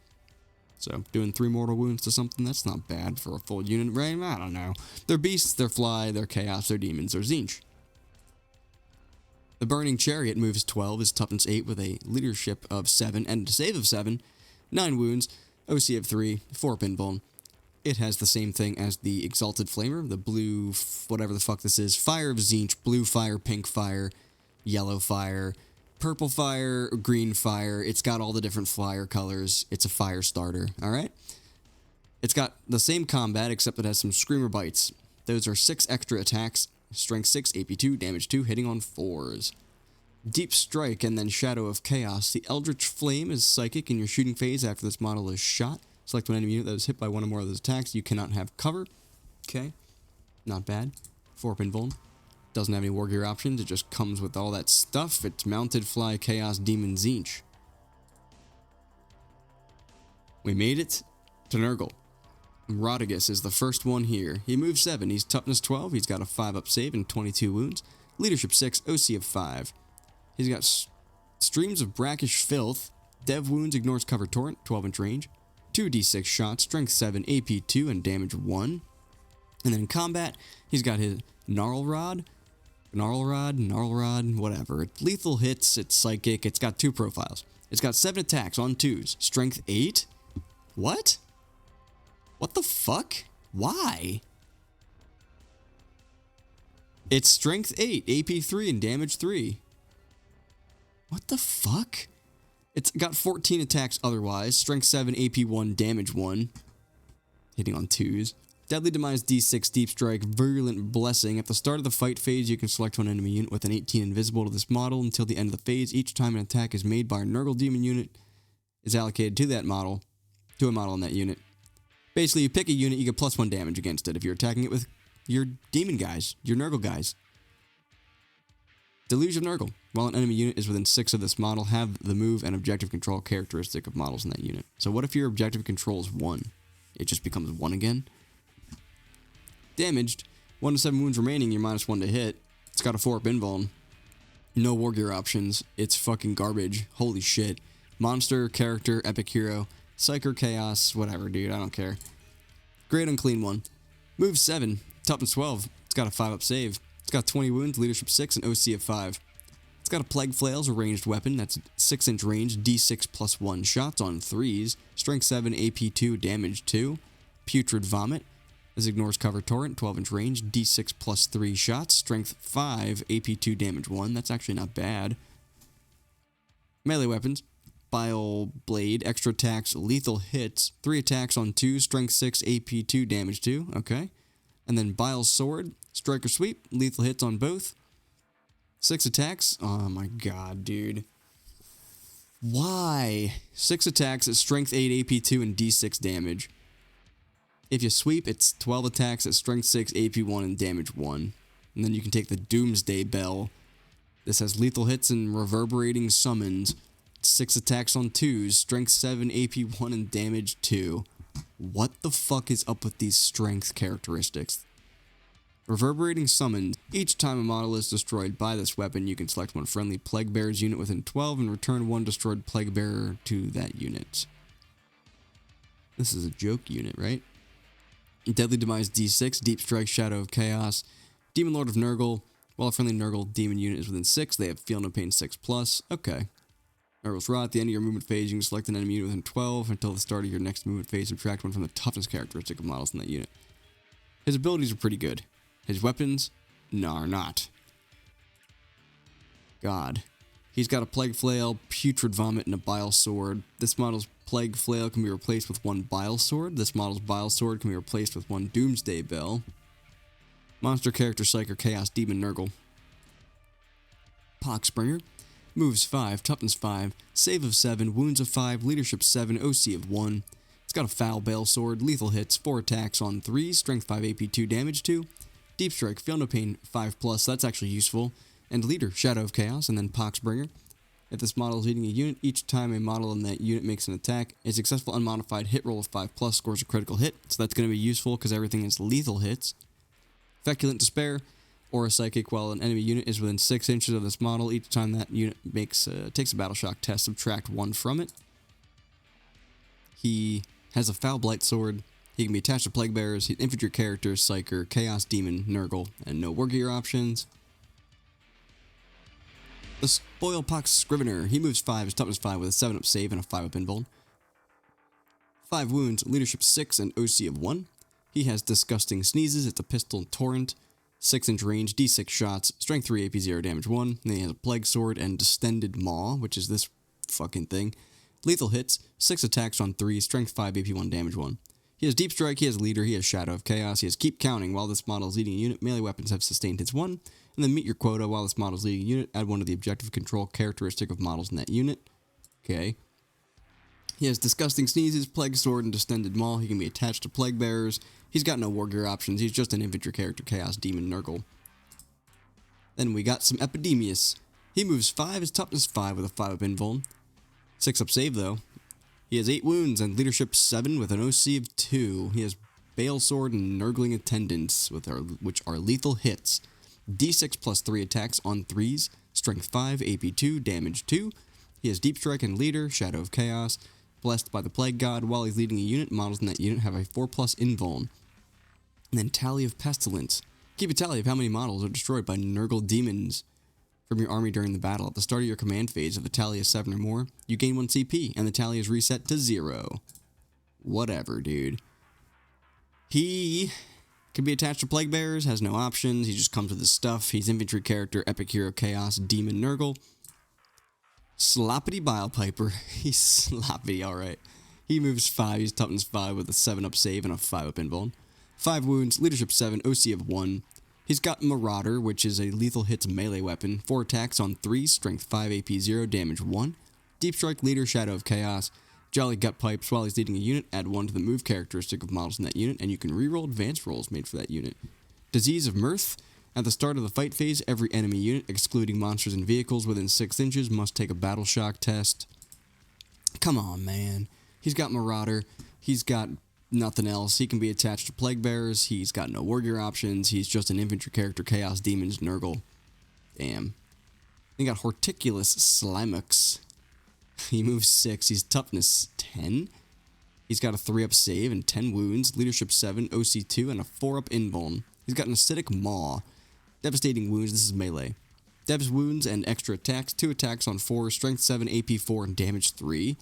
So doing 3 mortal wounds to something, that's not bad for a full unit, right? I don't know. They're beasts, they're fly, they're chaos, they're demons, they're Tzeentch. The Burning Chariot moves 12, is toughness 8 with a leadership of 7 and a save of 7, 9 wounds, OC of 3, 4-up invuln. It has the same thing as the Exalted Flamer, the blue, whatever the fuck this is, Fire of Tzeentch, blue fire, pink fire, yellow fire, purple fire, green fire. It's got all the different flyer colors. It's a fire starter, alright? It's got the same combat except it has some Screamer Bites. Those are 6 extra attacks. Strength 6, AP 2, damage 2, hitting on 4s. Deep Strike and then Shadow of Chaos. The Eldritch Flame is psychic in your shooting phase after this model is shot. Select one enemy unit that is hit by 1 or more of those attacks. You cannot have cover. Okay. Not bad. 4-up invuln. Doesn't have any war gear options. It just comes with all that stuff. It's Mounted Fly Chaos Demon Tzeentch. We made it to Nurgle. Rodigus is the first one here. He moves 7, he's toughness 12, he's got a 5-up save and 22 wounds, leadership 6, OC of 5. He's got streams of brackish filth, dev wounds, ignores cover torrent, 12-inch range, 2d6 shots, strength 7, AP 2, and damage 1. And then in combat, he's got his Gnarl Rod, whatever. Lethal hits, it's psychic, it's got 2 profiles. It's got 7 attacks on 2s, strength 8, What? What the fuck? Why? It's strength 8, AP 3, and damage 3. What the fuck? It's got 14 attacks otherwise, strength 7, AP 1, damage 1. Hitting on 2s. Deadly Demise D6, Deep Strike, Virulent Blessing. At the start of the fight phase, you can select one enemy unit with an 18 invisible to this model until the end of the phase. Each time an attack is made by a Nurgle demon unit is allocated to that model, to a model in that unit. Basically, you pick a unit, you get +1 damage against it if you're attacking it with your demon guys, your Nurgle guys. Deluge of Nurgle. While an enemy unit is within 6 of this model, have the move and objective control characteristic of models in that unit. So what if your objective control is 1? It just becomes 1 again? Damaged. 1 to 7 wounds remaining, you're -1 to hit. It's got a 4-up invuln. No war gear options. It's fucking garbage. Holy shit. Monster, character, epic hero, psyker, chaos, whatever, dude. I don't care. Great unclean one. Move 7. Toughness 12. It's got a 5-up save. It's got 20 wounds, leadership 6, and OC of 5. It's got a Plague Flails, a ranged weapon. That's 6-inch range, D6 +1 shots on 3s. Strength 7, AP 2, damage 2. Putrid Vomit. This ignores cover torrent, 12-inch range, D6 +3 shots. Strength 5, AP 2, damage 1. That's actually not bad. Melee weapons. Bile Blade, extra attacks, lethal hits. 3 attacks on 2, strength 6, AP 2, damage 2. Okay. And then Bile Sword, Striker Sweep, lethal hits on both. 6 attacks. Oh my god, dude. Why? 6 attacks at strength 8, AP 2, and D6 damage. If you sweep, it's 12 attacks at strength 6, AP 1, and damage 1. And then you can take the Doomsday Bell. This has lethal hits and reverberating summons. 6 attacks on 2s, strength 7, AP 1, and damage 2. What the fuck is up with these strength characteristics? Reverberating summons. Each time a model is destroyed by this weapon, you can select one friendly Plague Bearer's unit within 12 and return one destroyed Plague Bearer to that unit. This is a joke unit, right? Deadly Demise D6, Deep Strike, Shadow of Chaos, Demon Lord of Nurgle. While a friendly Nurgle demon unit is within 6, they have Feel No Pain 6+. Okay. Nurgle's Rot. At the end of your movement phase, you can select an enemy unit within 12 until the start of your next movement phase. Subtract one from the toughness characteristic of models in that unit. His abilities are pretty good. His weapons, are not. God. He's got a Plague Flail, Putrid Vomit, and a Bile Sword. This model's Plague Flail can be replaced with one Bile Sword. This model's Bile Sword can be replaced with one Doomsday Bell. Monster character Psyker Chaos Demon Nurgle. Poxbringer. Moves 5, toughness 5, save of 7, wounds of 5, leadership 7, OC of 1. It's got a Foul Bale Sword, lethal hits, 4 attacks on 3, strength 5, AP 2, damage 2. Deep Strike, Feel No Pain 5+, that's actually useful. And leader, Shadow of Chaos, and then Poxbringer. If this model is leading a unit, each time a model in that unit makes an attack, a successful unmodified hit roll of 5+ scores a critical hit, so that's going to be useful because everything is lethal hits. Feculent Despair. Or a Psychic. While an enemy unit is within 6 inches of this model, each time that unit takes a Battle Shock test, subtract 1 from it. He has a Foul Blight Sword. He can be attached to Plague Bearers, infantry characters, Psyker, Chaos Demon, Nurgle, and no war gear options. The Spoilpox Scrivener. He moves 5, his toughness 5 with a 7-up save and a 5-up invuln. 5 wounds, leadership 6, and OC of 1. He has Disgusting Sneezes. It's a pistol torrent. 6-inch range, D6 shots, strength 3, AP 0, damage 1. And then he has a Plague Sword and Distended Maw, which is this fucking thing. Lethal hits, 6 attacks on 3, strength 5, AP 1, damage 1. He has Deep Strike, he has Leader, he has Shadow of Chaos, he has Keep Counting. While this model is leading a unit, melee weapons have sustained hits 1. And then meet your quota. While this model is leading a unit, add one of the objective control characteristic of models in that unit. Okay. He has Disgusting Sneezes, Plague Sword, and Distended Maw. He can be attached to Plague Bearers. He's got no war gear options. He's just an infantry character, Chaos Demon Nurgle. Then we got some Epidemius. He moves 5, his toughness 5 with a 5-up invuln. 6-up save, though. He has 8 wounds and leadership 7 with an OC of 2. He has Bale Sword and Nurgling Attendants, which are lethal hits. D6 plus 3 attacks on 3s, strength 5, AP 2, damage 2. He has Deep Strike and Leader, Shadow of Chaos. Blessed by the Plague God. While he's leading a unit, models in that unit have a 4+ invuln. And then Tally of Pestilence. Keep a tally of how many models are destroyed by Nurgle demons from your army during the battle. At the start of your command phase, if the tally is 7 or more, you gain 1 CP, and the tally is reset to 0. Whatever, dude. He can be attached to Plague Bearers, has no options. He just comes with his stuff. He's infantry character, epic hero, chaos, demon, Nurgle. Sloppity Bile Piper. He's sloppy, alright. He moves 5, he's toughness 5 with a 7-up save and a 5-up invuln. 5 wounds, leadership 7, OC of 1. He's got Marauder, which is a lethal hits melee weapon. 4 attacks on 3, strength 5, AP 0, damage 1. Deep Strike, leader, Shadow of Chaos. Jolly Gut Pipes, while he's leading a unit, add 1 to the move characteristic of models in that unit, and you can reroll advanced rolls made for that unit. Disease of Mirth. At the start of the fight phase, every enemy unit, excluding monsters and vehicles within 6 inches, must take a battle shock test. Come on, man. He's got Marauder. He's got nothing else. He can be attached to Plague Bearers. He's got no war gear options. He's just an infantry character, Chaos, Demons, Nurgle. Damn. He got Horticulous Slimux. He moves 6. He's toughness 10. He's got a 3-up save and 10 wounds, leadership 7, OC 2, and a 4-up invuln. He's got an acidic maw. Devastating wounds, this is melee. Dev's wounds and extra attacks, 2 attacks on 4, strength 7, AP 4, and damage 3.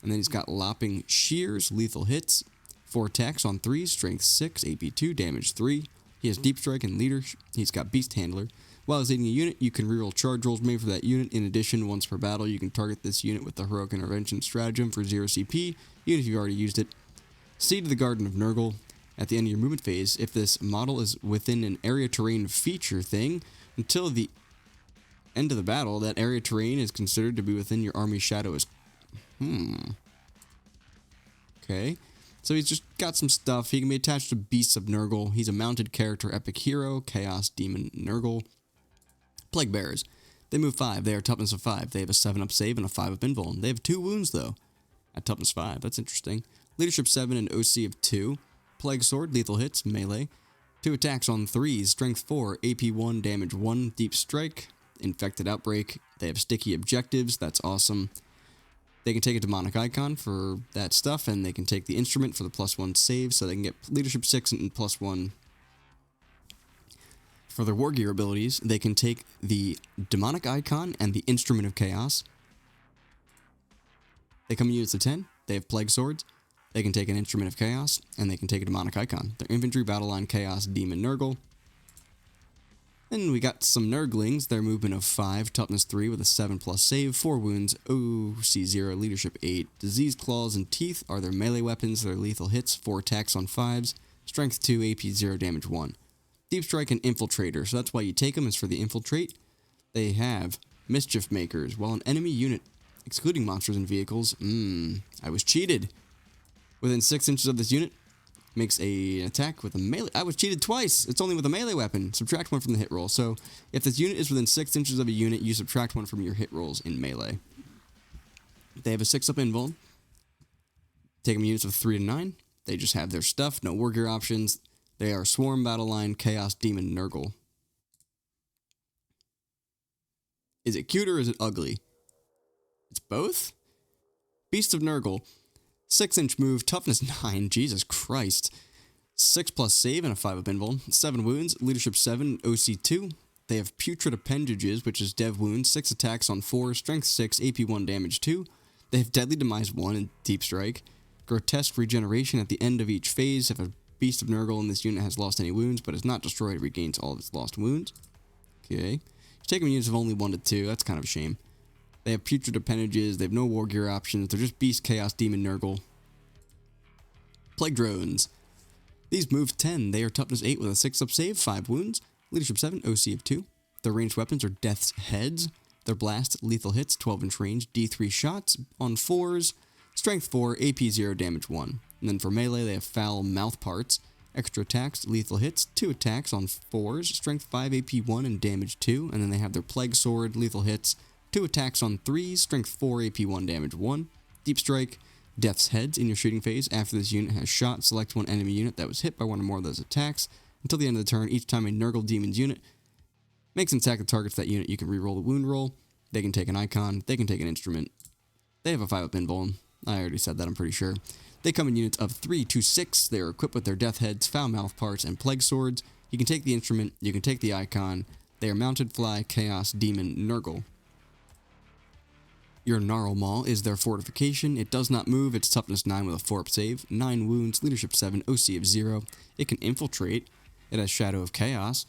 And then he's got lopping shears, lethal hits, 4 attacks on 3, strength 6, AP 2, damage 3. He has deep strike and leader. He's got beast handler. While he's leading a unit, you can reroll charge rolls made for that unit. In addition, once per battle, you can target this unit with the heroic intervention stratagem for 0 CP, even if you've already used it. Seed of the Garden of Nurgle. At the end of your movement phase, if this model is within an area terrain feature thing, until the end of the battle, that area terrain is considered to be within your army shadow. Okay. So he's just got some stuff. He can be attached to Beasts of Nurgle. He's a mounted character, epic hero, chaos, demon, Nurgle. Plague Bearers. They move 5. They are toughness of 5. They have a 7-up save and a 5-up invuln. They have 2 wounds, though, at toughness 5. That's interesting. Leadership 7 and OC of 2. Plague Sword, lethal hits, melee. 2 attacks on 3s, strength 4, AP 1, damage 1, deep strike, infected outbreak. They have sticky objectives, that's awesome. They can take a demonic icon for that stuff, and they can take the instrument for the +1 save, so they can get leadership 6 and +1. For their war gear abilities, they can take the demonic icon and the instrument of chaos. They come in units of 10, they have plague swords. They can take an Instrument of Chaos, and they can take a Demonic Icon. Their infantry, battle line, Chaos, Demon, Nurgle. Then we got some Nurglings. Their movement of 5, toughness 3 with a 7+ save, 4 wounds, OC 0, leadership 8. Disease Claws and Teeth are their melee weapons. Their lethal hits, 4 attacks on 5s, strength 2, AP 0, damage 1. Deep Strike and Infiltrator, so that's why you take them, is for the Infiltrate. They have Mischief Makers. While an enemy unit, excluding monsters and vehicles, I was cheated. Within 6 inches of this unit, makes an attack with a melee. I was cheated twice. It's only with a melee weapon. Subtract 1 from the hit roll. So if this unit is within 6 inches of a unit, you subtract 1 from your hit rolls in melee. They have a 6-up invuln. Take them units of 3 to 9. They just have their stuff, no war gear options. They are Swarm, Battle Line, Chaos, Demon, Nurgle. Is it cute or is it ugly? It's both? Beast of Nurgle. 6-inch move, toughness 9, Jesus Christ. 6+ save and a 5-up invuln. 7 wounds, leadership 7, OC 2. They have Putrid Appendages, which is dev wounds, 6 attacks on 4, strength 6, AP 1, damage 2. They have Deadly Demise 1 and Deep Strike. Grotesque Regeneration at the end of each phase. If a Beast of Nurgle in this unit has lost any wounds but is not destroyed, it regains all of its lost wounds. Okay. You take them units of only 1 to 2, that's kind of a shame. They have Putrid Appendages, they have no war gear options, they're just Beast, Chaos, Demon, Nurgle. Plague Drones. These move 10, they are toughness 8 with a 6-up save, 5 wounds, leadership 7, OC of 2. Their ranged weapons are Death's Heads. Their blast, lethal hits, 12-inch range, D3 shots on 4s, strength 4, AP 0, damage 1. And then for melee, they have Foul Mouth Parts, extra attacks, lethal hits, 2 attacks on 4s, strength 5, AP 1, and damage 2. And then they have their Plague Sword, lethal hits, 2 attacks on 3s, strength 4, AP 1, damage 1. Deep Strike, Death's Heads. In your shooting phase, after this unit has shot, select one enemy unit that was hit by one or more of those attacks. Until the end of the turn, each time a Nurgle Demon's unit makes an attack that targets that unit, you can reroll the wound roll. They can take an icon, they can take an instrument. They have a 5-up invuln. I already said that, I'm pretty sure. They come in units of 3 to 6. They are equipped with their Death Heads, Foul Mouth Parts, and Plague Swords. You can take the instrument, you can take the icon. They are Mounted Fly, Chaos, Demon, Nurgle. Your Gnarl Maul is their fortification. It does not move. It's toughness 9 with a 4-up save, 9 wounds, leadership 7, OC of 0. It can infiltrate. It has Shadow of Chaos.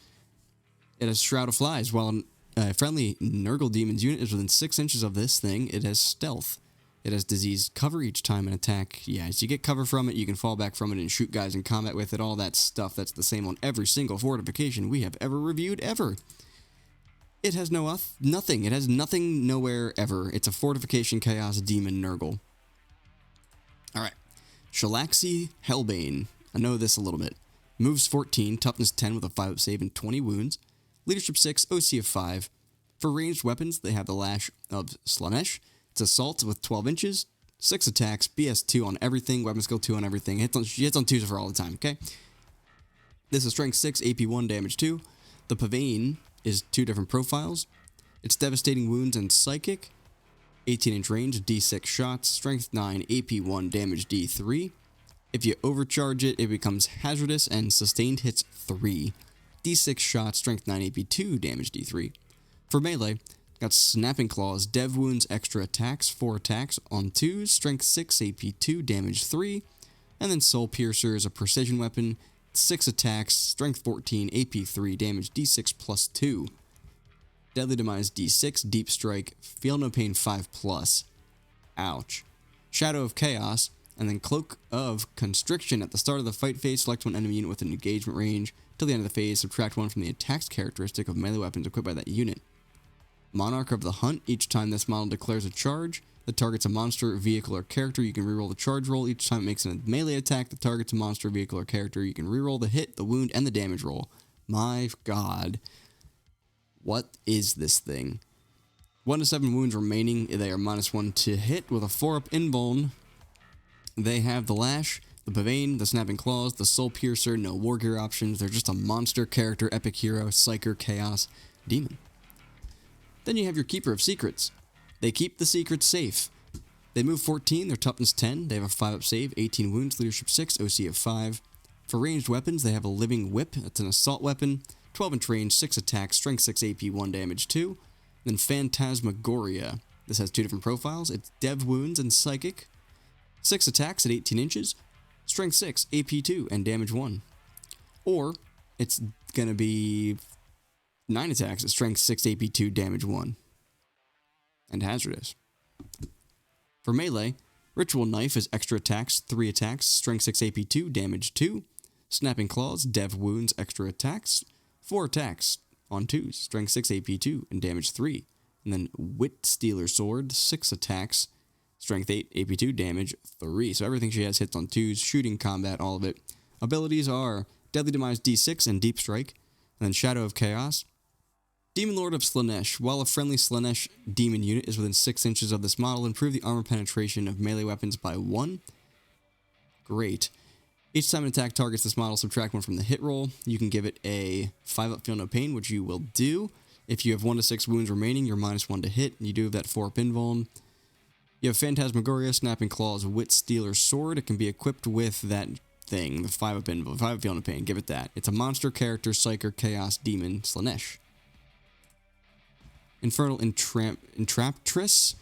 It has Shroud of Flies. While a friendly Nurgle Demon's unit is within 6 inches of this thing, it has Stealth. It has Disease Cover each time an attack. Yeah, as you get cover from it, you can fall back from it and shoot guys in combat with it. All that stuff. That's the same on every single fortification we have ever reviewed, ever. It has nothing. It has nothing nowhere ever. It's a Fortification Chaos Demon Nurgle. Alright. Shalaxi Hellbane. I know this a little bit. Moves 14, toughness 10 with a 5-up save and 20 wounds. Leadership 6, OC of 5. For ranged weapons, they have the Lash of Slaanesh. It's Assault with 12 inches, 6 attacks, BS 2 on everything, weapon skill 2 on everything. She hits on 2s for all the time, okay? This is Strength 6, AP 1, damage 2. The Pavane is 2 different profiles. It's Devastating Wounds and Psychic. 18-inch range, D6 shots. Strength 9, AP 1, damage D3. If you overcharge it, it becomes Hazardous and Sustained hits 3. D6 shots, Strength 9, AP 2, damage D3. For melee, got Snapping Claws, Dev Wounds, extra attacks, 4 attacks on 2s, Strength 6, AP 2, damage 3. And then Soul Piercer is a precision weapon. 6 attacks, strength 14, AP 3, damage D6 plus 2. Deadly Demise D6, Deep Strike, Feel No Pain 5+. Ouch. Shadow of Chaos, and then Cloak of Constriction. At the start of the fight phase, select one enemy unit with an engagement range. Till the end of the phase, subtract 1 from the attacks characteristic of melee weapons equipped by that unit. Monarch of the Hunt, each time this model declares a charge, that targets a monster, vehicle, or character, you can reroll the charge roll. Each time it makes a melee attack that targets a monster, vehicle, or character, you can reroll the hit, the wound, and the damage roll. My god. What is this thing? 1 to 7 wounds remaining. They are -1 to hit with a 4-up invuln. They have the Lash, the Pavane, the Snapping Claws, the Soul Piercer, no war gear options. They're just a monster character, epic hero, psyker, chaos, demon. Then you have your Keeper of Secrets. They keep the secrets safe. They move 14, they're toughness 10, they have a 5-up save, 18 wounds, leadership 6, OC of 5. For ranged weapons, they have a Living Whip, it's an assault weapon, 12-inch range, 6 attacks, strength 6, AP 1, damage 2. Then Phantasmagoria. This has 2 different profiles, it's Dev Wounds and Psychic. 6 attacks at 18 inches, strength 6, AP 2, and damage 1. Or, it's gonna be 9 attacks at strength 6, AP 2, damage 1. And hazardous. For melee, Ritual Knife is extra attacks, 3 attacks, strength 6 AP 2, damage 2. Snapping Claws, Dev Wounds, extra attacks, 4 attacks on 2s, strength 6 AP 2, and damage 3. And then Wit Stealer Sword, 6 attacks, strength 8, AP 2, damage 3. So everything she has hits on 2s, shooting, combat, all of it. Abilities are Deadly Demise D6 and Deep Strike, and then Shadow of Chaos. Demon Lord of Slaanesh. While a friendly Slaanesh demon unit is within 6 inches of this model, improve the armor penetration of melee weapons by 1. Great. Each time an attack targets this model, subtract 1 from the hit roll. You can give it a 5-up Feel No Pain, which you will do. If you have 1 to 6 wounds remaining, you're -1 to hit. You do have that 4-up invuln. You have Phantasmagoria, Snapping Claws, Wit Stealer Sword. It can be equipped with that thing, the 5-up invuln, 5-up Feel No Pain. Give it that. It's a monster character, psyker, chaos, demon, Slaanesh. Infernal Entraptress,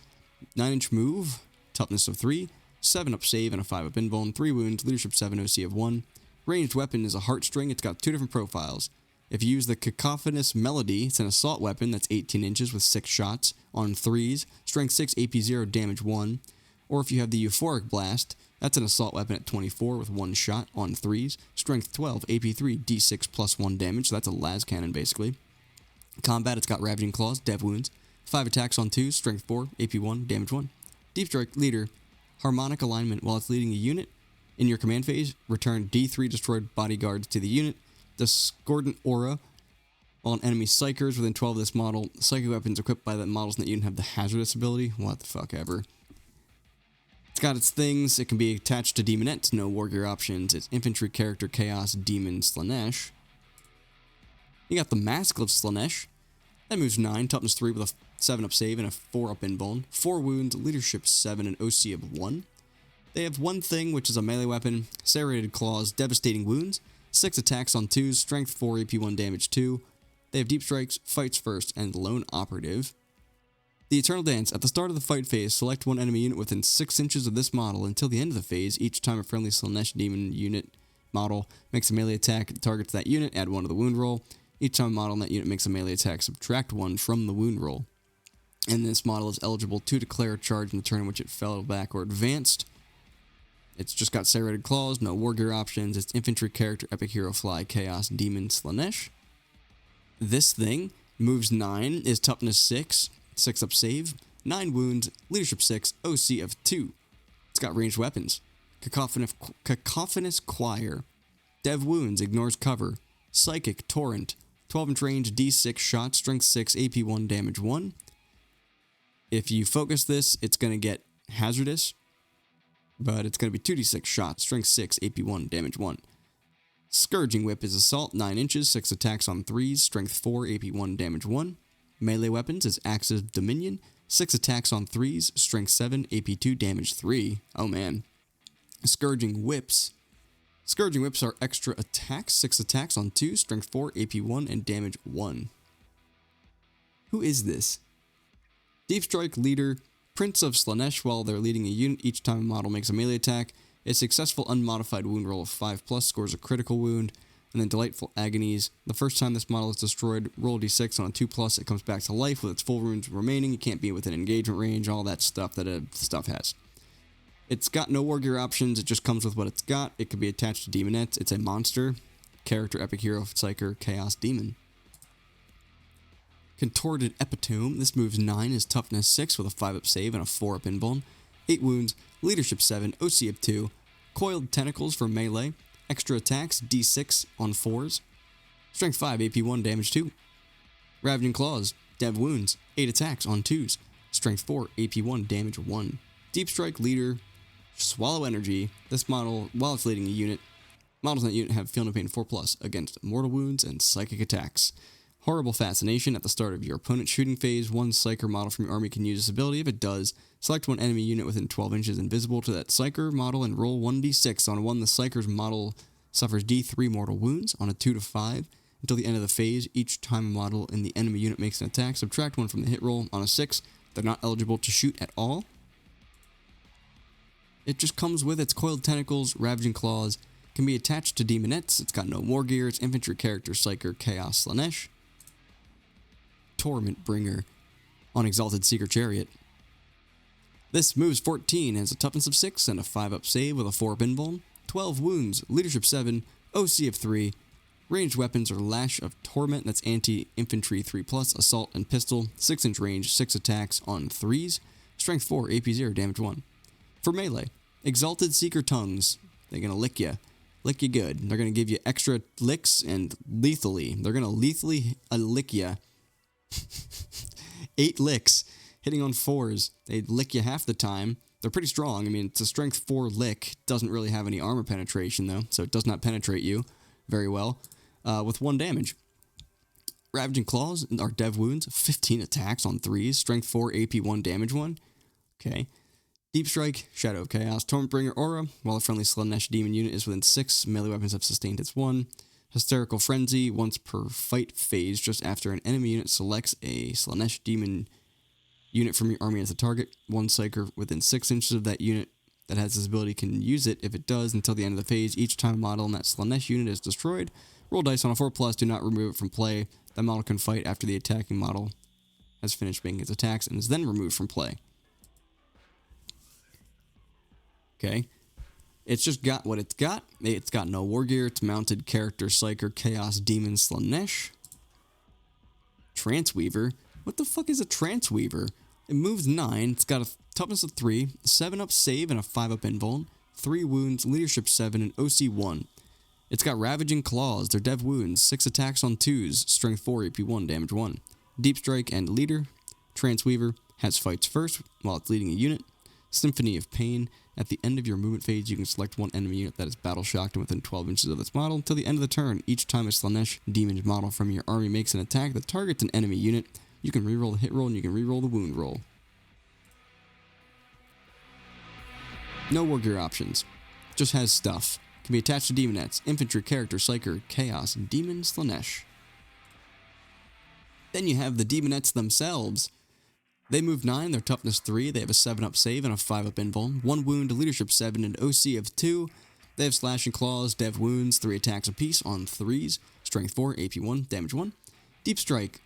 9-inch move, toughness of 3, 7-up save and a 5-up invuln, 3 wounds, leadership 7, OC of 1. Ranged weapon is a heartstring. It's got 2 different profiles. If you use the Cacophonous Melody, it's an assault weapon that's 18 inches with 6 shots on 3s, strength 6, AP 0, damage 1. Or if you have the Euphoric Blast, that's an assault weapon at 24 with 1 shot on 3s, strength 12, AP 3, D6 plus 1 damage. So that's a las cannon basically. Combat, it's got Ravaging Claws, Dev Wounds, 5 attacks on 2s, strength 4, AP 1, damage 1. Deep Strike, leader, harmonic alignment. While it's leading a unit in your command phase, return D3 destroyed bodyguards to the unit. Discordant Aura. While an enemy psychers within 12 of this model, psychic weapons equipped by that models in that unit have the hazardous ability. What the fuck ever. It's got its things. It can be attached to Demonettes, no war gear options. It's infantry character, chaos, demon, Slaanesh. You got the Mask of Slaanesh. That moves 9, toughness 3 with a 7-up save and a 4-up invuln. 4 wounds, leadership 7, and OC of 1. They have one thing, which is a melee weapon, Serrated Claws, devastating wounds, 6 attacks on 2s, strength 4, AP 1, damage 2. They have deep strikes, fights first, and lone operative. The Eternal Dance. At the start of the fight phase, select one enemy unit within 6 inches of this model until the end of the phase. Each time a friendly Slaanesh demon unit model makes a melee attack that targets that unit, add 1 to the wound roll. Each time a model in that unit makes a melee attack, subtract 1 from the wound roll. And this model is eligible to declare a charge in the turn in which it fell back or advanced. It's just got serrated claws, no war gear options. It's infantry character, epic hero, fly, chaos, demon, Slaanesh. This thing moves 9, is toughness 6, 6 up save, 9 wounds, leadership 6, OC of 2. It's got ranged weapons. Cacophonous choir. Dev wounds, ignores cover. Psychic torrent. 12-inch range, D6 shot, strength 6, AP 1, damage 1. If you focus this, it's going to get hazardous, but it's going to be 2d6 shot, strength 6, AP 1, damage 1. Scourging Whip is assault, 9 inches, 6 attacks on 3s, strength 4, AP 1, damage 1. Melee weapons is Axe of Dominion, 6 attacks on 3s, strength 7, AP 2, damage 3. Oh man. Scourging Whips. Scourging Whips are extra attacks, 6 attacks on 2, strength 4, AP 1, and damage 1. Who is this? Deep Strike Leader, Prince of Slaanesh. While they're leading a unit, each time a model makes a melee attack, a successful unmodified wound roll of 5+, scores a critical wound. And then Delightful Agonies. The first time this model is destroyed, roll d6 on a 2+, it comes back to life with its full wounds remaining. You can't be within engagement range, all that stuff that stuff has. It's got no war gear options, it just comes with what it's got. It can be attached to Demonettes. It's a monster. Character, epic hero, psyker, chaos, demon. Contorted Epitome. This moves 9, is toughness 6 with a 5-up save and a 4-up invuln. 8 wounds, leadership 7, OC of 2. Coiled Tentacles for melee. Extra attacks, D6 on 4s. Strength 5, AP 1, damage 2. Ravaging Claws. Dev wounds, 8 attacks on 2s. Strength 4, AP 1, damage 1. Deep Strike Leader. Swallow Energy. This model, while it's leading a unit, models in that unit have Feel No Pain 4+ against mortal wounds and psychic attacks. Horrible Fascination. At the start of your opponent's shooting phase, one Psyker model from your army can use this ability. If it does, select one enemy unit within 12 inches invisible to that Psyker model and roll 1d6. On 1, the Psyker's model suffers d3 mortal wounds. On a 2 to 5, until the end of the phase, each time a model in the enemy unit makes an attack, subtract 1 from the hit roll. On a 6, they're not eligible to shoot at all. It just comes with its Coiled Tentacles, Ravaging Claws, can be attached to Demonettes. It's got no war gear. It's infantry character, Psyker, Chaos, Slaanesh. Torment Bringer on Exalted Seeker Chariot. This moves 14, has a toughness of 6 and a 5-up save with a 4-up invuln. 12 wounds, leadership 7, OC of 3. Ranged weapons are Lash of Torment, that's anti-infantry 3+, assault and pistol, 6-inch range, 6 attacks on 3s, strength 4, AP 0, damage 1. For melee, Exalted Seeker Tongues, they're gonna lick you good. They're gonna give you extra licks and lethally. They're gonna lethally lick you. 8 licks, hitting on 4s. They lick you half the time. They're pretty strong. I mean, it's a strength 4 lick. Doesn't really have any armor penetration, though, so it does not penetrate you very well, with 1 damage. Ravaging Claws are dev wounds, 15 attacks on 3s, strength 4, AP 1, damage 1. Okay. Deep Strike, Shadow of Chaos, Tormentbringer Aura. While a friendly Slaanesh demon unit is within 6, melee weapons have sustained its 1. Hysterical Frenzy, once per fight phase, just after an enemy unit selects a Slaanesh demon unit from your army as a target. One Psyker within 6 inches of that unit that has this ability can use it. If it does, until the end of the phase, each time a model in that Slaanesh unit is destroyed, roll dice on a 4+, do not remove it from play. That model can fight after the attacking model has finished making its attacks and is then removed from play. Okay. It's just got what it's got. It's got no war gear. It's mounted character, Psyker, Chaos, Demon, Slaanesh. Transweaver. What the fuck is a Transweaver? It moves 9. It's got a toughness of 3, 7-up save, and a 5-up invuln. 3 wounds, leadership 7, and OC 1. It's got Ravaging Claws. They're dev wounds. 6 attacks on 2s. Strength 4, AP 1, damage 1. Deep Strike and Leader. Transweaver has fights first while it's leading a unit. Symphony of Pain. At the end of your movement phase, you can select one enemy unit that is battle-shocked and within 12 inches of this model until the end of the turn. Each time a Slaanesh demon model from your army makes an attack that targets an enemy unit, you can reroll the hit roll and you can reroll the wound roll. No war gear options. Just has stuff. Can be attached to Demonettes, infantry character, Psyker, Chaos, Demon, Slaanesh. Then you have the Demonettes themselves. They move 9, their toughness 3, they have a 7-up save and a 5-up invuln, 1 wound, leadership 7, and OC of 2. They have slashing claws, dev wounds, 3 attacks apiece on 3s, strength 4, AP 1, damage 1. Deep strike,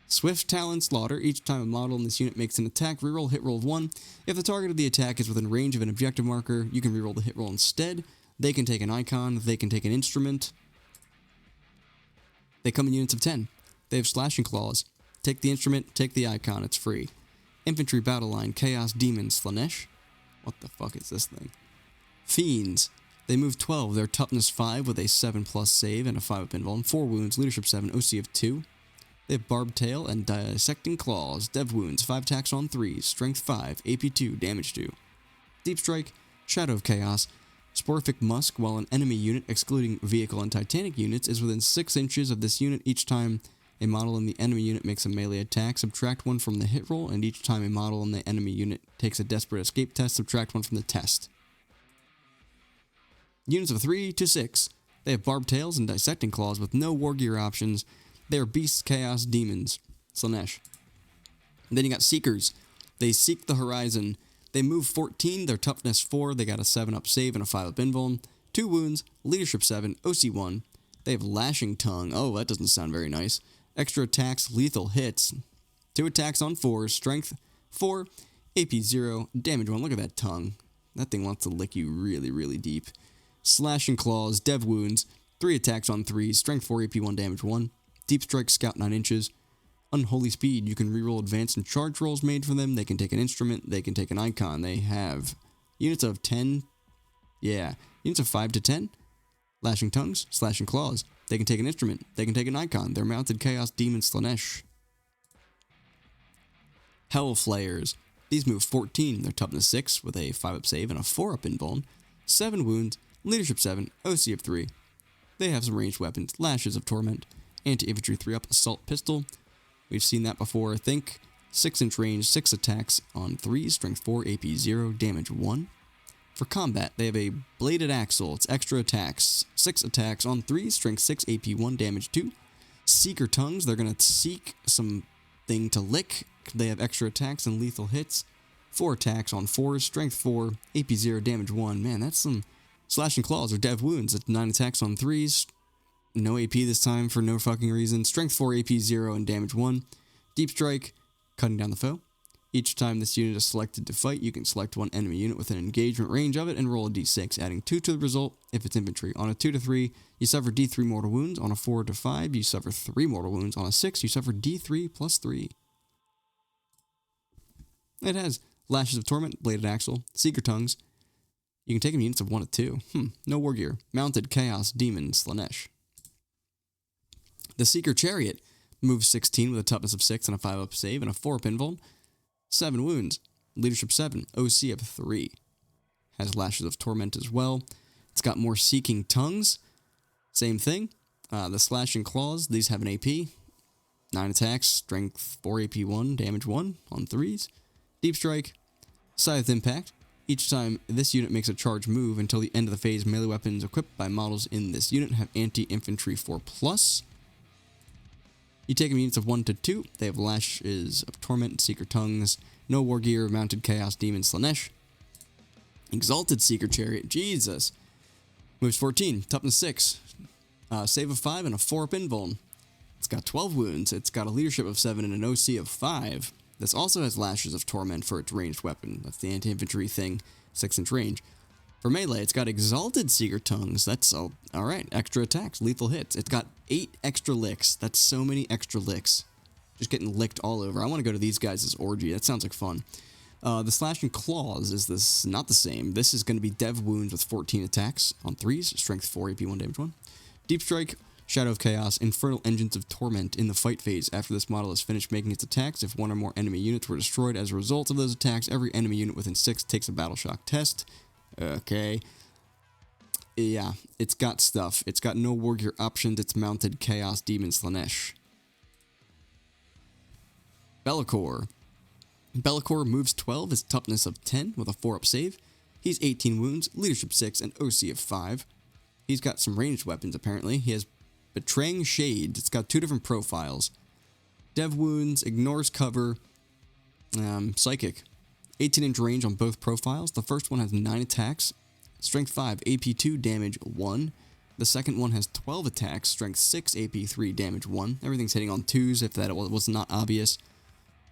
swift talon slaughter. Each time a model in this unit makes an attack, reroll hit roll of 1. If the target of the attack is within range of an objective marker, you can reroll the hit roll instead. They can take an icon, they can take an instrument. They come in units of 10. They have slashing claws. Take the instrument, take the icon, it's free. Infantry battle line, Chaos Demons, Slanesh. What the fuck is this thing? Fiends. They move 12, their toughness 5 with a 7+ save and a 5-up invuln, 4 wounds, leadership 7, OC of 2. They have barbed tail and dissecting claws, dev wounds, 5 attacks on 3s, strength 5, AP 2, damage 2. Deep strike, Shadow of Chaos, Sporific Musk. While an enemy unit, excluding vehicle and titanic units, is within 6 inches of this unit, each time a model in the enemy unit makes a melee attack, subtract 1 from the hit roll, and each time a model in the enemy unit takes a desperate escape test, subtract 1 from the test. Units of 3 to 6. They have barbed tails and dissecting claws with no war gear options. They are Beasts, Chaos Demons, Slanesh. And then you got Seekers. They seek the horizon. They move 14, their toughness 4, they got a 7-up save and a 5-up invuln, 2 wounds, leadership 7, OC 1. They have Lashing Tongue. Oh, that doesn't sound very nice. Extra attacks, lethal hits. 2 attacks on 4, strength 4, AP 0, damage 1. Look at that tongue. That thing wants to lick you really, really deep. Slashing claws, dev wounds, 3 attacks on 3s, strength 4, AP 1, damage 1. Deep strike, scout 9 inches. Unholy speed, you can reroll advance and charge rolls made for them. They can take an instrument, they can take an icon. They have units of 10, units of 5 to 10. Lashing tongues, slashing claws. They can take an instrument, they can take an icon. They're mounted Chaos Demon Slanesh. Hell Flayers. These move 14, their toughness 6 with a 5-up save and a 4-up invuln, 7 wounds, leadership 7, OC of 3. They have some ranged weapons, Lashes of Torment, anti-infantry 3-up assault pistol. We've seen that before, I think. 6-inch range, 6 attacks on 3, strength 4, AP 0, damage 1. For combat, they have a bladed axle, it's extra attacks, 6 attacks on 3, strength 6, AP 1, damage 2. Seeker tongues, they're going to seek something to lick. They have extra attacks and lethal hits. 4 attacks on 4s, strength 4, AP 0, damage 1. Man, that's some slashing claws or dev wounds. That's 9 attacks on 3s. No AP this time for no fucking reason. Strength 4, AP 0, and damage 1. Deep strike, cutting down the foe. Each time this unit is selected to fight, you can select one enemy unit within engagement range of it and roll a d6, adding 2 to the result if it's infantry. On a 2 to 3, you suffer d3 mortal wounds. On a 4 to 5, you suffer 3 mortal wounds. On a 6, you suffer d3 plus 3. It has Lashes of Torment, Bladed Axle, Seeker Tongues. You can take them units of 1 to 2. No war gear. Mounted Chaos Demon Slanesh. The Seeker Chariot moves 16 with a toughness of 6 and a 5-up save and a 4-up invuln. 7 wounds. Leadership 7. OC of 3. Has Lashes of Torment as well. It's got more Seeking Tongues. Same thing. The Slashing Claws. These have an AP. 9 attacks. Strength 4 AP 1. Damage 1 on 3s. Deep Strike. Scythe Impact. Each time this unit makes a charge move until the end of the phase, melee weapons equipped by models in this unit have anti-infantry 4+. You take them units of 1 to 2. They have Lashes of Torment, Seeker Tongues, no war gear, mounted Chaos Demon Slanesh. Exalted Seeker Chariot, Jesus. Moves 14, toughness 6, save of 5, and a 4-up invuln. It's got 12 wounds. It's got a leadership of 7 and an OC of 5. This also has Lashes of Torment for its ranged weapon. That's the anti-infantry thing, 6-inch range. For melee, it's got Exalted Seeker Tongues. That's alright. Extra attacks, lethal hits. It's got 8 extra licks. That's so many extra licks. Just getting licked all over. I want to go to these guys' orgy. That sounds like fun. The Slashing Claws is this not the same. This is going to be Dev Wounds with 14 attacks on 3s, strength 4, AP 1, damage 1. Deep Strike, Shadow of Chaos, Infernal Engines of Torment in the fight phase. After this model is finished making its attacks, if one or more enemy units were destroyed as a result of those attacks, every enemy unit within 6 takes a Battle Shock test. Okay. Yeah, it's got stuff. It's got no war gear options. It's mounted Chaos Demon Slanesh. Be'lakor. Be'lakor moves 12, his toughness of 10 with a 4-up save. He's 18 wounds, leadership 6, and OC of 5. He's got some ranged weapons apparently. He has Betraying Shades. It's got 2 different profiles. Dev wounds, ignores cover, Psychic. 18-inch range on both profiles. The first one has 9 attacks, strength 5, AP2, damage 1. The second one has 12 attacks, strength 6, AP3, damage 1. Everything's hitting on 2s if that was not obvious.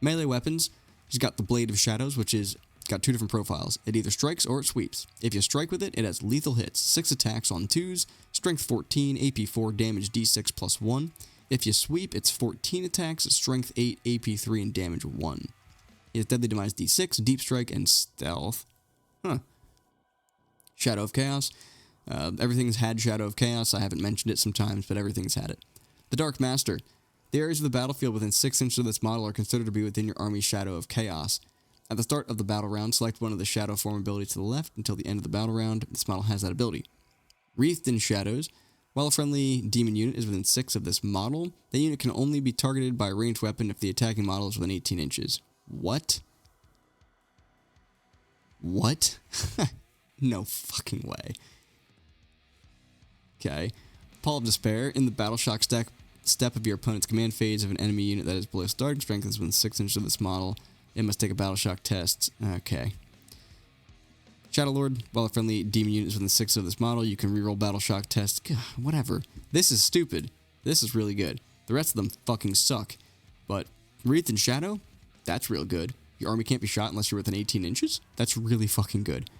Melee weapons. He's got the Blade of Shadows, which is got 2 different profiles. It either strikes or it sweeps. If you strike with it, it has lethal hits. 6 attacks on 2s, strength 14, AP4, damage D6 plus 1. If you sweep, it's 14 attacks, strength 8, AP3, and damage 1. He has Deadly Demise D6, Deep Strike, and Stealth. Shadow of Chaos. Everything's had Shadow of Chaos. I haven't mentioned it sometimes, but everything's had it. The Dark Master. The areas of the battlefield within 6 inches of this model are considered to be within your army's Shadow of Chaos. At the start of the battle round, select one of the Shadow form abilities to the left until the end of the battle round. This model has that ability. Wreathed in Shadows. While a friendly demon unit is within 6 of this model, the unit can only be targeted by a ranged weapon if the attacking model is within 18 inches. What? What? No fucking way. Okay. Pall of Despair. In the Battle Shock step of your opponent's command phase of an enemy unit that is below starting strength is within 6 inches of this model, it must take a Battle Shock test. Okay. Shadow Lord. While a friendly demon unit is within 6 of this model, you can reroll Battle Shock tests. God, whatever. This is stupid. This is really good. The rest of them fucking suck. But Wreath and Shadow? That's real good. Your army can't be shot unless you're within 18 inches? That's really fucking good.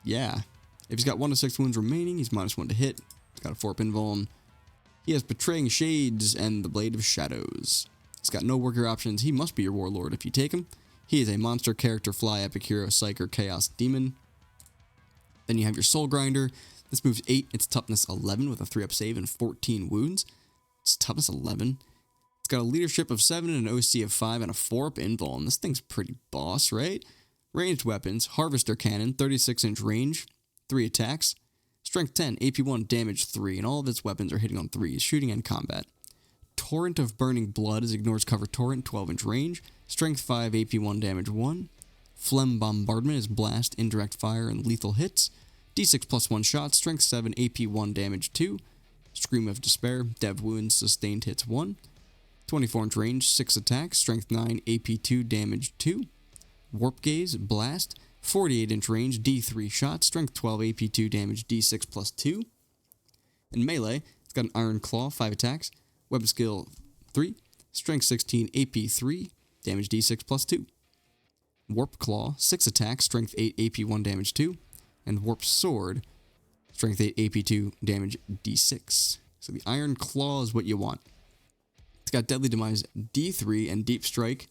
Yeah. If he's got 1 to 6 wounds remaining, he's -1 to hit. He's got a 4-up invuln. He has Betraying Shades and the Blade of Shadows. He's got no worker options. He must be your warlord if you take him. He is a monster character, fly, epic hero, psych, or chaos demon. Then you have your Soul Grinder. This moves 8. It's toughness 11 with a 3-up save and 14 wounds. It's toughness 11. It's got a leadership of 7 and an OC of 5 and a 4-up invuln. This thing's pretty boss, right? Ranged weapons. Harvester Cannon, 36-inch range, 3 attacks. Strength 10, AP1, damage 3, and all of its weapons are hitting on 3s, shooting and combat. Torrent of Burning Blood is ignores cover torrent, 12-inch range. Strength 5, AP1, damage 1. Phlegm Bombardment is blast, indirect fire, and lethal hits. D6 plus 1 shots, strength 7, AP1, damage 2. Scream of Despair, dev wounds, sustained hits 1. 24-inch range, 6 attacks, strength 9, AP2, damage 2. Warp Gaze, blast, 48-inch range, D3 shots, strength 12, AP2, damage D6 plus 2. In melee, it's got an Iron Claw, 5 attacks, weapon skill 3, strength 16, AP3, damage D6 plus 2. Warp Claw, 6 attacks, strength 8, AP1, damage 2. And Warp Sword, strength 8, AP2, damage D6. So the Iron Claw is what you want. It's got Deadly Demise D3 and Deep Strike.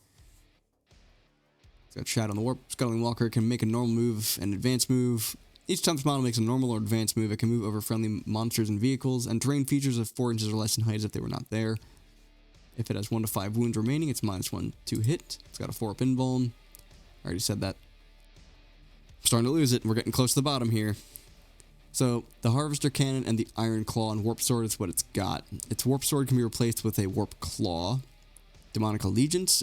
It's got Shadow on the Warp. Scuttling Walker can make a normal move and advanced move. Each time this model makes a normal or advanced move, it can move over friendly monsters and vehicles, and terrain features of 4 inches or less in height as if they were not there. If it has 1 to 5 wounds remaining, it's -1 to hit. It's got a 4-up invuln. I already said that. I'm starting to lose it. We're getting close to the bottom here. So, the Harvester Cannon and the Iron Claw and Warp Sword is what it's got. Its Warp Sword can be replaced with a Warp Claw. Demonic Allegiance.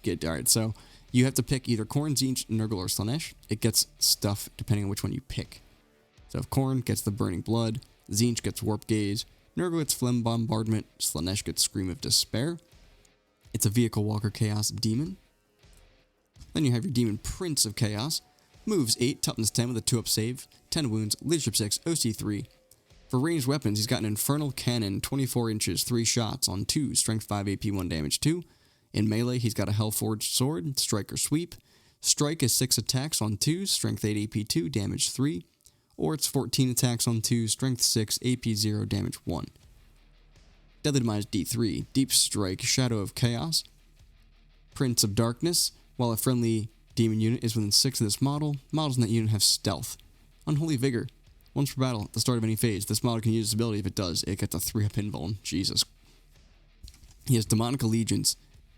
Alright, so you have to pick either Khorne, Tzeentch, Nurgle, or Slaanesh. It gets stuff depending on which one you pick. So if Khorne gets the Burning Blood, Tzeentch gets Warp Gaze, Nurgle gets Phlegm Bombardment, Slaanesh gets Scream of Despair. It's a Vehicle Walker Chaos Demon. Then you have your Demon Prince of Chaos. Moves 8, toughness 10 with a 2-up save, 10 wounds, leadership 6, OC 3. For ranged weapons, he's got an Infernal Cannon, 24 inches, 3 shots on 2, strength 5, AP1, damage 2. In melee, he's got a Hellforged Sword, strike or sweep. Strike is 6 attacks on 2, strength 8, AP2, damage 3. Or it's 14 attacks on 2, strength 6, AP0, damage 1. Deadly Demise D3, Deep Strike, Shadow of Chaos. Prince of Darkness. While a friendly demon unit is within 6 of this model, models in that unit have stealth. Unholy Vigor. Once per battle, at the start of any phase, this model can use this ability. If it does, it gets a 3-up invuln. Jesus. He has Demonic Allegiance.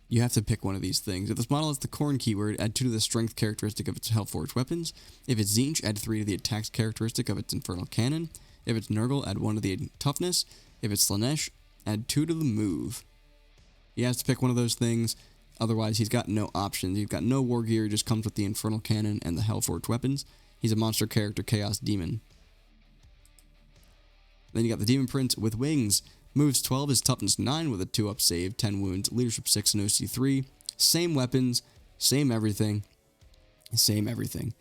You have to pick one of these things. If this model has the Khorne keyword, add 2 to the strength characteristic of its Hellforged weapons. If it's Tzeentch, add 3 to the attack characteristic of its Infernal Cannon. If it's Nurgle, add 1 to the toughness. If it's Slaanesh, add 2 to the move. He has to pick one of those things. Otherwise, he's got no options. He's got no war gear. He just comes with the Infernal Cannon and the Hellforged weapons. He's a monster character, Chaos Demon. Then you got the Demon Prince with wings. Moves 12 is toughness 9 with a 2-up save, 10 wounds, leadership 6 and OC 3. Same weapons, same everything, same everything.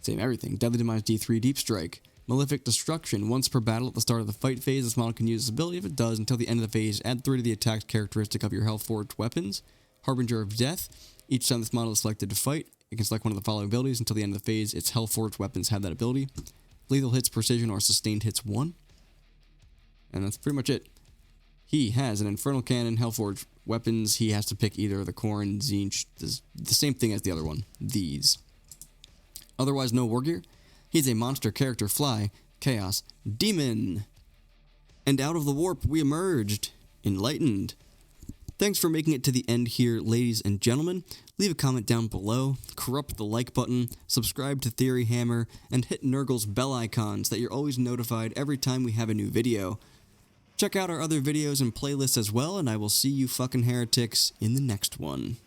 Same everything. Deadly Demise D3 Deep Strike. Malefic Destruction. Once per battle at the start of the fight phase, this model can use this ability. If it does, until the end of the phase, add 3 to the attack characteristic of your Hellforged weapons. Harbinger of Death. Each time this model is selected to fight, it can select one of the following abilities. Until the end of the phase, its Hellforged weapons have that ability. Lethal hits, precision, or sustained hits 1. And that's pretty much it. He has an Infernal Cannon, Hellforged weapons. He has to pick either the Corn, Zinch, the same thing as the other one. These. Otherwise, no war gear. He's a monster character, Fly, Chaos, Demon. And out of the warp, we emerged, enlightened. Thanks for making it to the end here, ladies and gentlemen. Leave a comment down below, corrupt the like button, subscribe to Theory Hammer, and hit Nurgle's bell icon so that you're always notified every time we have a new video. Check out our other videos and playlists as well, and I will see you fucking heretics in the next one.